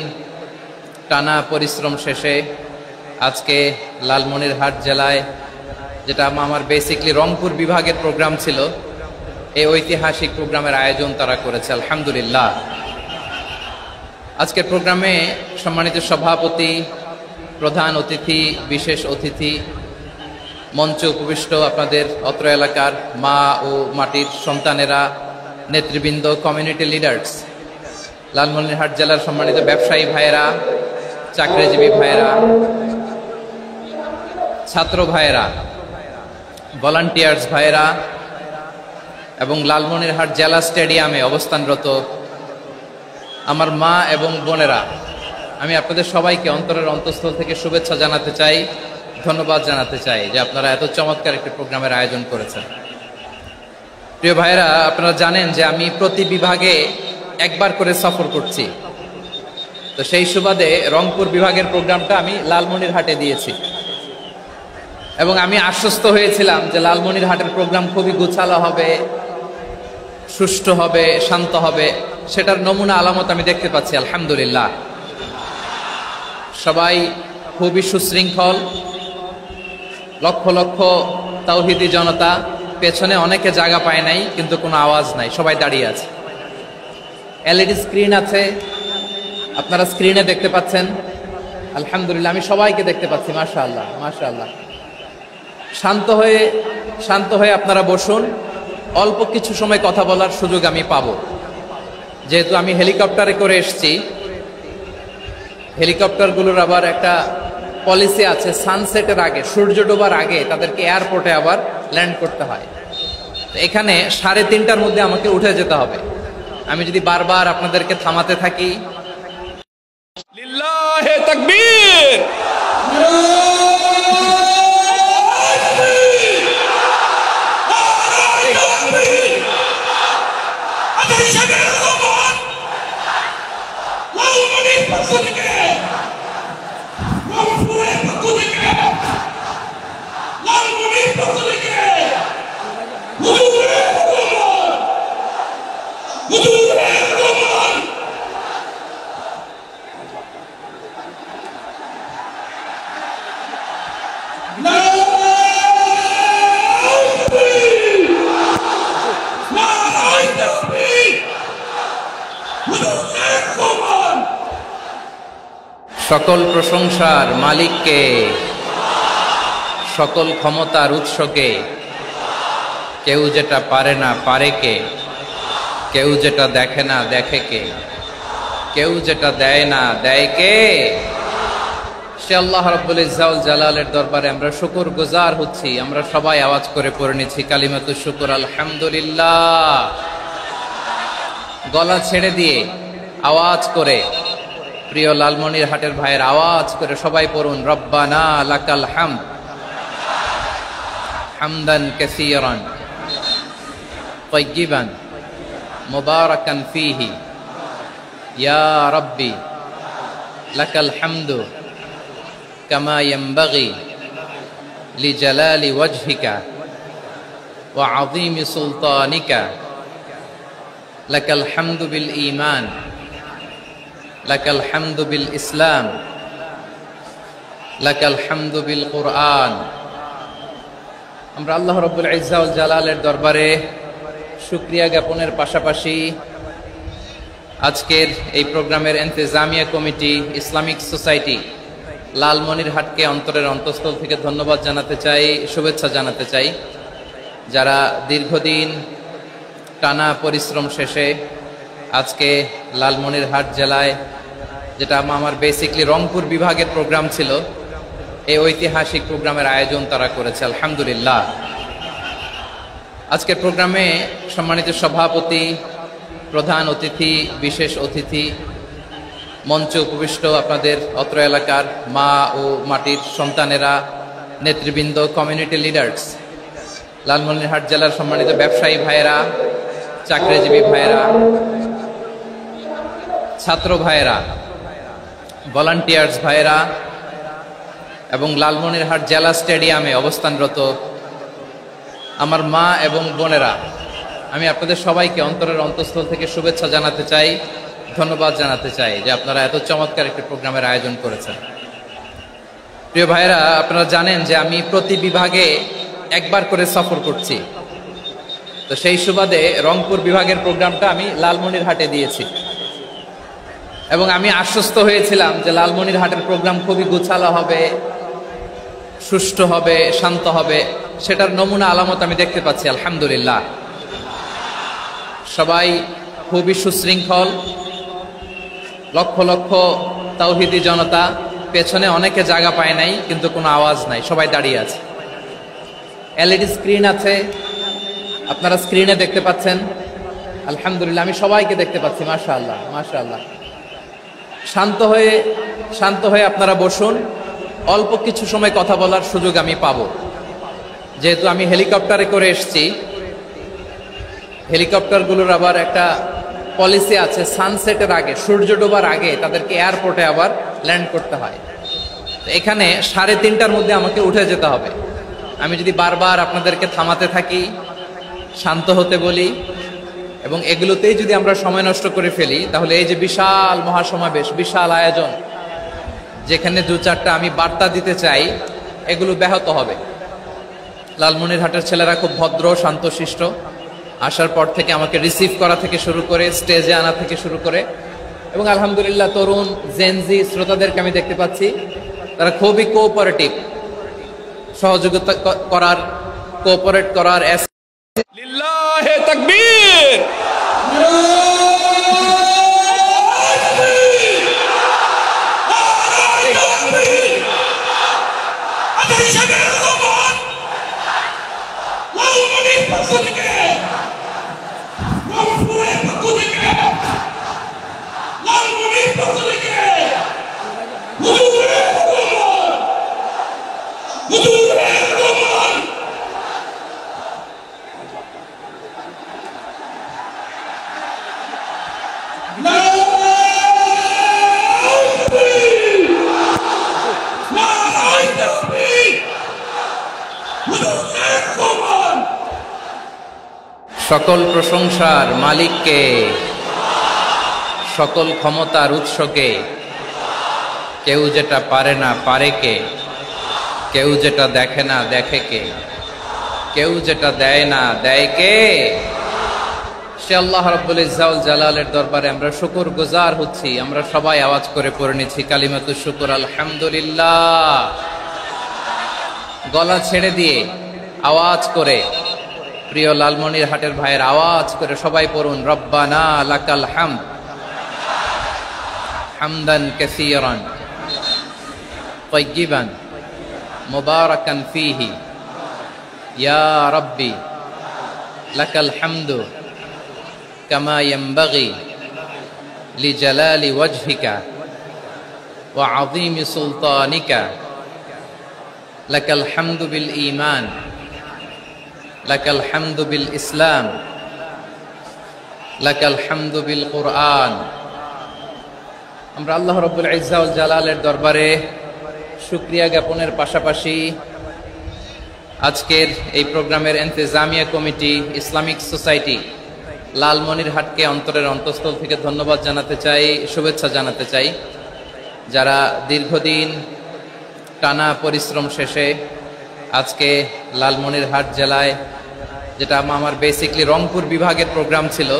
টানা পরিশ্রম শেষে আজকে লালমনিরহাট জেলায়, যেটা আমার বেসিকলি রংপুর বিভাগের প্রোগ্রাম ছিল, এই ঐতিহাসিক প্রোগ্রামের আয়োজন তারা করেছে, আলহামদুলিল্লাহ। আজকের প্রোগ্রামে সম্মানিত সভাপতি, প্রধান অতিথি, বিশেষ অতিথি, মঞ্চে উপবিষ্ট আপনাদের অত্র এলাকার মা ও মাটির সন্তানেরা, নেতৃবৃন্দ, কমিউনিটি লিডার্স, লালমনিরহাট জেলার সম্মানিত ব্যবসায়ী ভাইয়েরা, চাকরিজীবী ভাইয়েরা, ছাত্র ভাইয়েরা, ভলান্টিয়ার্স ভাইয়েরা এবং লালমনিরহাট জেলা স্টেডিয়ামে অবস্থানরত আমার মা এবং বোনেরা, আমি আপনাদের সবাইকে অন্তরের অন্তঃস্থল থেকে শুভেচ্ছা জানাতে চাই, ধন্যবাদ জানাতে চাই যে আপনারা এত চমৎকার একটি প্রোগ্রামের আয়োজন করেছেন। প্রিয় ভাইয়েরা, আপনারা জানেন যে আমি প্রতি বিভাগে একবার করে সফর করছি। তো সেই সুবাদে রংপুর বিভাগের প্রোগ্রামটা আমি লালমনিরহাটে দিয়েছি এবং আমি আশ্বস্ত হয়েছিলাম যে লালমনিরহাটের প্রোগ্রাম খুবই গোছালো হবে, সুষ্ঠু হবে, শান্ত হবে। সেটার নমুনা আলামত আমি দেখতে পাচ্ছি, আলহামদুলিল্লাহ। সবাই খুবই সুশৃঙ্খল, লক্ষ লক্ষ তাওহীদি জনতা, পেছনে অনেকে জায়গা পায় নাই কিন্তু কোনো আওয়াজ নাই, সবাই দাঁড়িয়ে আছে। এলইডি স্ক্রিন আছে, আপনারা স্ক্রিনে দেখতে পাচ্ছেন। আলহামদুলিল্লাহ, আমি সবাইকে দেখতে পাচ্ছি। মাশাআল্লাহ, মাশাআল্লাহ। শান্ত হয়ে আপনারা বসুন। অল্প কিছু সময় কথা বলার সুযোগ আমি পাবো, যেহেতু আমি হেলিকপ্টারে করে এসেছি। হেলিকপ্টারগুলোর আবার একটা পলিসি আছে, সানসেটের আগে, সূর্য ডোবার আগে তাদেরকে এয়ারপোর্টে আবার ল্যান্ড করতে হয়। এখানে 3:30টার মধ্যে আমাকে উঠে যেতে হবে। আমি যদি বারবার আপনাদেরকে থামাতে থাকি, লিল্লাহে তাকবীর। Attention! সকল প্রশংসার মালিককে, সকল ক্ষমতার উৎসকে। কেউ যেটা পারে না পারে কে, কেউ যেটা দেখে না দেখে কে, কেউ যেটা দেয় না দেয় কে। সে আল্লাহ রাব্বুল ইজ্জা ওয়াল জালালের দরবারে আমরা শুকর গুজার হচ্ছি। আমরা সবাই আওয়াজ করে পড়ে নিচ্ছি কালিমাতুশ শুকর, আলহামদুলিল্লাহ। গলা ছেড়ে দিয়ে আওয়াজ করে, প্রিয় লালমনিরহাটের ভাইয়ের আওয়াজ করে সবাই পড়ুন, রব্বানা লাকাল হামদ হামদান কাসীরান তাইয়িবান মুবারাকান ফীহি ইয়া রাব্বি লাকাল হামদু কামা ইয়ানবাগি লিজালালি ওয়াজহিকা ওয়া আযীমি সুলতানিকা। লাকাল হামদু বিল ঈমান, লাকাল হামদু বিল ইসলাম, লাকাল হামদু বিল কুরআন। আমরা আল্লাহ রাব্বুল ইজ্জা ওয়াল জালালের দরবারে শুকরিয়া জ্ঞাপনের পাশাপাশি আজকের এই প্রোগ্রামের ইন্তেজামিয়া কমিটি, ইসলামিক সোসাইটি লালমনিরহাটকে অন্তরের অন্তঃস্থল থেকে ধন্যবাদ জানাতে চাই, শুভেচ্ছা জানাতে চাই। যারা দীর্ঘদিন টানা পরিশ্রম শেষে আজকে লালমনিরহাট জেলায়, যেটা আমার বেসিকলি রংপুর বিভাগের প্রোগ্রাম ছিল, এই ঐতিহাসিক প্রোগ্রামের আয়োজন তারা করেছে, আলহামদুলিল্লাহ। আজকের প্রোগ্রামে সম্মানিত সভাপতি, প্রধান অতিথি, বিশেষ অতিথি, মঞ্চে উপবিষ্ট আপনাদের অত্র এলাকার মা ও মাটির সন্তানেরা, নেতৃবৃন্দ, কমিউনিটি লিডার্স, লালমনিরহাট জেলার সম্মানিত ব্যবসায়ী ভাইয়েরা, চাকরিজীবী ভাইয়েরা, ছাত্র ভাইয়েরা, ভলান্টিয়ার্স ভাইয়েরা এবং লালমনিরহাট জেলা স্টেডিয়ামে অবস্থানরত আমার মা এবং বোনেরা, আমি আপনাদের সবাইকে অন্তরের অন্তঃস্থল থেকে শুভেচ্ছা জানাতে চাই, ধন্যবাদ জানাতে চাই যে আপনারা এত চমৎকার একটি প্রোগ্রামের আয়োজন করেছেন। প্রিয় ভাইয়েরা, আপনারা জানেন যে আমি প্রতি বিভাগে একবার করে সফর করছি। তো সেই সুবাদে রংপুর বিভাগের প্রোগ্রামটা আমি লালমনিরহাটে দিয়েছি এবং আমি আশ্বস্ত হয়েছিলাম যে লালমনিরহাটের প্রোগ্রাম খুবই গোছালো হবে, সুষ্ঠু হবে, শান্ত হবে। সেটার নমুনা আলামত আমি দেখতে পাচ্ছি, আলহামদুলিল্লাহ। সবাই খুবই সুশৃঙ্খল, লক্ষ লক্ষ তাওহীদি জনতা, পেছনে অনেকে জায়গা পায় নাই কিন্তু কোনো আওয়াজ নাই, সবাই দাঁড়িয়ে আছে। এলইডি স্ক্রিন আছে, আপনারা স্ক্রিনে দেখতে পাচ্ছেন, আলহামদুলিল্লাহ। আমি সবাইকে দেখতে পাচ্ছি, মাশাআল্লাহ মাশাআল্লাহ। শান্ত হয়ে আপনারা বসুন, অল্প কিছু সময় কথা বলার সুযোগ আমি পাবো। যেহেতু আমি হেলিকপ্টারে করে এসেছি, হেলিকপ্টারগুলোর আবার একটা পলিসি আছে, সানসেটের আগে, সূর্য ডোবার আগে তাদেরকে এয়ারপোর্টে আবার ল্যান্ড করতে হয়। তো এখানে 3:30টার মধ্যে আমাকে উঠে যেতে হবে। আমি যদি বারবার আপনাদেরকে থামাতে থাকি, শান্ত হতে বলি এবং এগুলোতেই যদি আমরা সময় নষ্ট করে ফেলি, তাহলে এই যে বিশাল মহাসমাবেশ, বিশাল আয়োজন, যেখানে 2-4টা আমি বার্তা দিতে চাই, এগুলো ব্যাহত হবে। লালমনিরহাটের ছেলেরা খুব ভদ্র, শান্তশিষ্ট। আসার পর থেকে আমাকে রিসিভ করা থেকে শুরু করে, স্টেজে আনা থেকে শুরু করে, এবং আলহামদুলিল্লাহ তরুণ জেনজি শ্রোতাদেরকে আমি দেখতে পাচ্ছি, তারা খুবই কোঅপারেটিভ, সহযোগিতা করার, কোঅপারেট করার। লিল্লাহে তাকবীর। সকল প্রশংসার মালিককে, সকল ক্ষমতার উৎসকে। কেউ যেটা পারে না পারে কে, কেউ যেটা দেখে না দেখে কে, কেউ যেটা দেয় না দেয় কে। সে আল্লাহ রাব্বুল ইজ্জা ওয়াল জালালের দরবারে আমরা শুকর গুজার হচ্ছি। আমরা সবাই আওয়াজ করে পড়ে নিচ্ছি কালিমাতুশ শুকর আলহামদুলিল্লাহ। গলা ছেড়ে দিয়ে আওয়াজ করে, প্রিয় লালমনিরহাটের ভাইয়ের আওয়াজ করে সবাই পড়ুন রব্বানা লাকাল হামদ হামদান কাসীরান তাইয়িবান মুবারাকান ফীহি ইয়া রাব্বি লাকাল হামদু কামা ইয়ানবাগি লিজালালি ওয়াজহিকা ওয়া আযীমি সুলতানিকা লাকাল হামদু বিল ঈমান লাকাল হামদু বিল ইসলাম লাকাল হামদু বিল কুরআন। আমরা আল্লাহ রাব্বুল ইজ্জা ওয়াল জালালের দরবারে শুকরিয়া জ্ঞাপনের পাশাপাশি আজকের এই প্রোগ্রামের ইন্তেজামিয়া কমিটি, ইসলামিক সোসাইটি লালমনিরহাটকে অন্তরের অন্তঃস্থল থেকে ধন্যবাদ জানাতে চাই, শুভেচ্ছা জানাতে চাই। যারা দীর্ঘদিন টানা পরিশ্রম শেষে আজকে লালমনিরহাট জেলায়, যেটা আমার বেসিকলি রংপুর বিভাগের প্রোগ্রাম ছিল,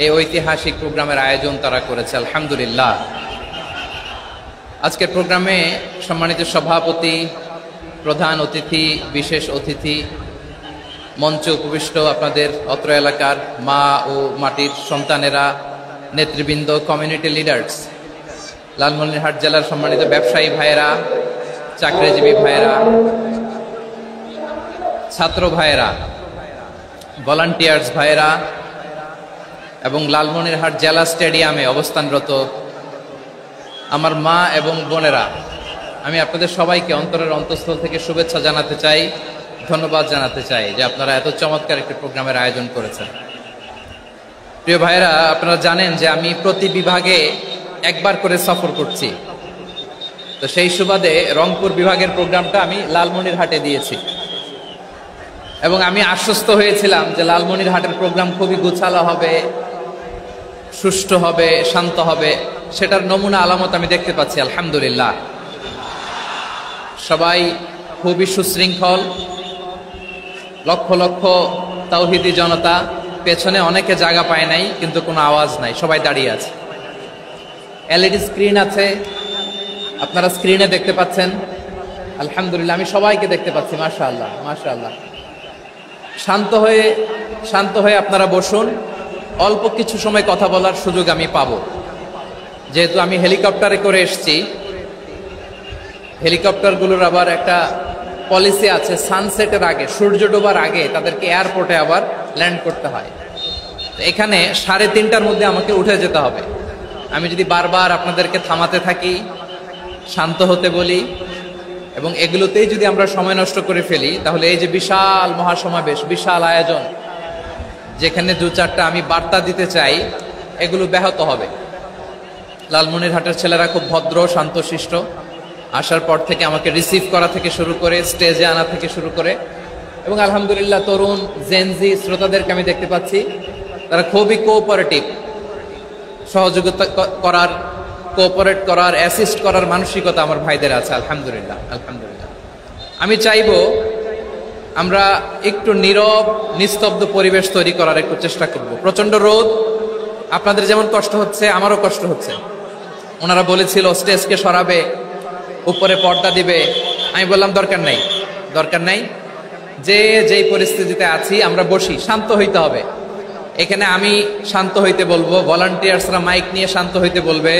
এই ঐতিহাসিক প্রোগ্রামের আয়োজন তারা করেছে, আলহামদুলিল্লাহ। আজকের প্রোগ্রামে সম্মানিত সভাপতি, প্রধান অতিথি, বিশেষ অতিথি, মঞ্চে উপবিষ্ট আপনাদের অত্র এলাকার মা ও মাটির সন্তানেরা, নেতৃবৃন্দ, কমিউনিটি লিডার্স, লালমনিরহাট জেলার সম্মানিত ব্যবসায়ী ভাইয়েরা, চাকরিজীবী ভাইয়েরা, ছাত্র ভাইয়েরা, ভলান্টিয়ার্স ভাইয়েরা এবং লালমনিরহাট জেলা স্টেডিয়ামে অবস্থানরত আমার মা এবং বোনেরা, আমি আপনাদের সবাইকে অন্তরের অন্তঃস্থল থেকে শুভেচ্ছা জানাতে চাই, ধন্যবাদ জানাতে চাই যে আপনারা এত চমৎকার একটি প্রোগ্রামের আয়োজন করেছেন। প্রিয় ভাইয়েরা, আপনারা জানেন যে আমি প্রতি বিভাগে একবার করে সফর করছি। তো সেই সুবাদে রংপুর বিভাগের প্রোগ্রামটা আমি লালমনিরহাটে দিয়েছি এবং আমি আশ্বস্ত হয়েছিলাম যে লালমনিরহাটের প্রোগ্রাম খুবই গুছালো হবে, সুষ্ঠু হবে, শান্ত হবে। সেটার নমুনা আলামত আমি দেখতে পাচ্ছি, আলহামদুলিল্লাহ। সবাই খুবই সুশৃঙ্খল, লক্ষ লক্ষ তাওহীদি জনতা, পেছনে অনেকে জায়গা পায় নাই কিন্তু কোনো আওয়াজ নাই, সবাই দাঁড়িয়ে আছে। এলইডি স্ক্রিন আছে, আপনারা স্ক্রিনে দেখতে পাচ্ছেন, আলহামদুলিল্লাহ। আমি সবাইকে দেখতে পাচ্ছি, মাশাআল্লাহ মাশাআল্লাহ। শান্ত হয়ে আপনারা বসুন, অল্প কিছু সময় কথা বলার সুযোগ আমি পাবো। যেহেতু আমি হেলিকপ্টারে করে এসেছি, হেলিকপ্টারগুলোর আবার একটা পলিসি আছে, সানসেটের আগে, সূর্য ডোবার আগে তাদেরকে এয়ারপোর্টে আবার ল্যান্ড করতে হয়। তো এখানে 3:30টার মধ্যে আমাকে উঠে যেতে হবে। আমি যদি বারবার আপনাদেরকে থামাতে থাকি, শান্ত হতে বলি এবং এগুলোতেই যদি আমরা সময় নষ্ট করে ফেলি, তাহলে এই যে বিশাল মহাসমাবেশ, বিশাল আয়োজন, যেখানে 2-4টা আমি বার্তা দিতে চাই, এগুলো ব্যাহত হবে। লালমনিরহাটের ছেলেরা খুব ভদ্র, শান্তশিষ্ট। আসার পর থেকে আমাকে রিসিভ করা থেকে শুরু করে, স্টেজে আনা থেকে শুরু করে, এবং আলহামদুলিল্লাহ তরুণ জেনজি শ্রোতাদেরকে আমি দেখতে পাচ্ছি, তারা খুবই কোঅপারেটিভ। সহযোগিতা করার, কোঅপারেট করার, অ্যাসিস্ট করার মানসিকতা আমার ভাইদের আছে, আলহামদুলিল্লাহ আলহামদুলিল্লাহ। আমি চাইবো আমরা একটু নীরব, নিস্তব্ধ পরিবেশ তৈরি করার একটু চেষ্টা করব। প্রচন্ড রোদ, আপনাদের যেমন কষ্ট হচ্ছে আমারও কষ্ট হচ্ছে। ওনারা বলেছিল স্টেজকে সরাবে, উপরে পর্দা দিবে। আমি বললাম দরকার নাই, যেই পরিস্থিতিতে আছি আমরা বসি, শান্ত হইতে হবে। এখানে আমি শান্ত হইতে বলবো, ভলান্টিয়ার্সরা মাইক নিয়ে শান্ত হইতে বলবে,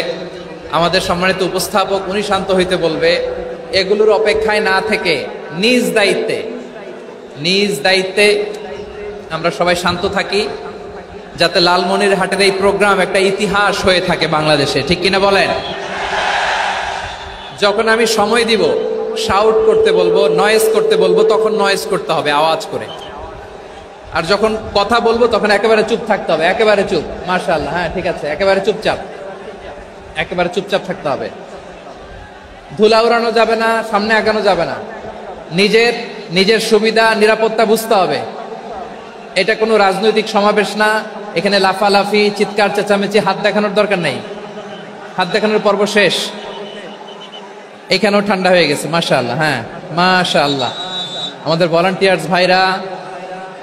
আমাদের সম্মানিত উপস্থাপক উনি শান্ত হইতে বলবে। এগুলোর অপেক্ষায় না থেকে নিজ দায়িত্বে আমরা সবাই শান্ত থাকি, যাতে লালমনিরহাটের এই প্রোগ্রাম একটা ইতিহাস হয়ে থাকে বাংলাদেশে, ঠিক কিনা বলেন? যখন আমি সময় দিব, শাউট করতে বলবো, নয়েজ করতে বলবো, তখন নয়েজ করতে হবে আওয়াজ করে। আর যখন কথা বলবো তখন একেবারে চুপ থাকতে হবে, একেবারে চুপ। মাশাআল্লাহ, হ্যাঁ ঠিক আছে, একেবারে চুপচাপ থাকতে হবে। ধুলা উড়ানো যাবে না, সামনে আগানো যাবে না। নিজের সুবিধা, নিরাপত্তা বুঝতে হবে। এটা কোনো রাজনৈতিক সমাবেশ না, এখানে লাফালাফি, চিৎকার চেঁচামেচি, হাত দেখানোর দরকার নেই। হাত দেখানোর পর্ব শেষ। এখানেও ঠান্ডা হয়ে গেছে, মাশাআল্লাহ। হ্যাঁ মাশাআল্লাহ, আমাদের ভলান্টিয়ার্স ভাইরা,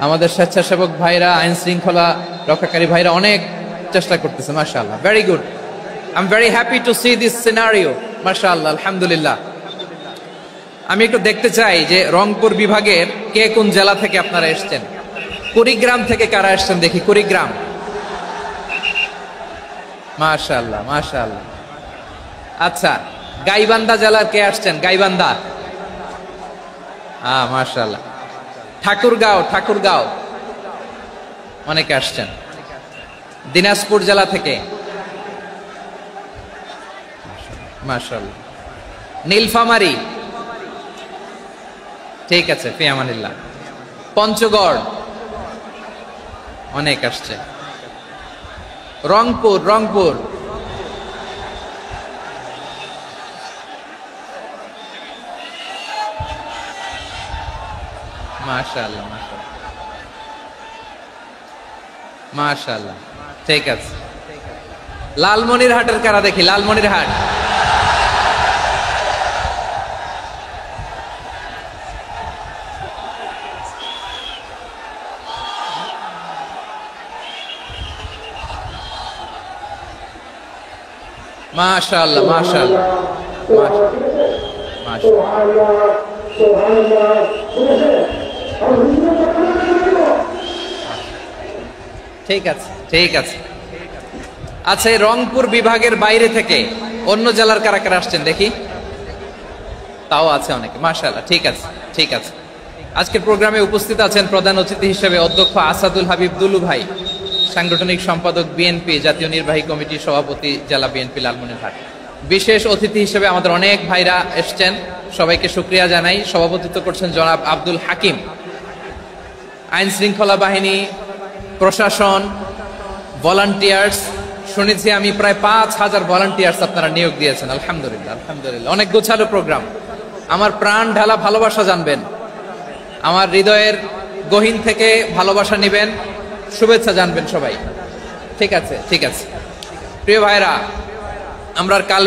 আমাদের স্বেচ্ছাসেবক ভাইরা, আইন শৃঙ্খলা রক্ষাকারী ভাইরা অনেক চেষ্টা করতেছে, মাশাআল্লাহ, very good. I am very happy to C this scenario, মাশাআল্লাহ, আলহামদুলিল্লাহ। আমি একটু দেখতে চাই যে রংপুর বিভাগের কে কোন জেলা থেকে আপনারা এসেছেন। কুড়িগ্রাম থেকে কারা এসেছেন দেখি, কুড়িগ্রাম, মাশাআল্লাহ মাশাআল্লাহ। আচ্ছা, গাইবান্ধা জেলার কে আসছেন? গাইবান্ধা, মাশাআল্লাহ। ঠাকুরগাঁও, ঠাকুরগাঁও অনেকে আসছেন। দিনাজপুর জেলা থেকে, মাশাআল্লাহ। নীলফামারী, ঠিক আছে, ফি আমানিল্লাহ। পঞ্চগড় অনেক আসছে। রংপুর, রংপুর, মাশাআল্লাহ মাশাআল্লাহ মাশাআল্লাহ, ঠিক আছে। লালমনিরহাটের কারা দেখি, লালমনিরহাট, মাশাআল্লাহ মাশাআল্লাহ মাশাআল্লাহ। ঠিক আছে, ঠিক আছে। আচ্ছা, এই রংপুর বিভাগের বাইরে থেকে অন্য জেলার কারা কারা আসছেন দেখি, তাও আছে অনেকে, মাশাআল্লাহ, ঠিক আছে, ঠিক আছে। আজকের প্রোগ্রামে উপস্থিত আছেন প্রধান অতিথি হিসেবে অধ্যক্ষ আসাদুল হাবিব দুলু ভাই, সাংগঠনিক সম্পাদক বিএনপি, জাতীয় নির্বাহী কমিটির সভাপতি, জেলা বিএনপি লালমনিরহাট। বিশেষ অতিথি হিসেবে আমাদের অনেক ভাইরা এসছেন, সবাইকে শুকরিয়া জানাই। সভাপতিত্ব করছেন জনাব আব্দুল হাকিম। আইন শৃঙ্খলা বাহিনী, প্রশাসন, ভলান্টিয়ার্স, শুনেছি আমি প্রায় 5,000 ভলান্টিয়ার্স আপনারা নিয়োগ দিয়েছেন, আলহামদুলিল্লাহ আলহামদুলিল্লাহ। অনেক গোছালো প্রোগ্রাম। আমার প্রাণ ঢালা ভালোবাসা জানবেন, আমার হৃদয়ের গহীন থেকে ভালোবাসা নিবেন, শুভেচ্ছা জানবেন সবাই, ঠিক আছে, ঠিক আছে। প্রিয় ভাইরা, আমরা কাল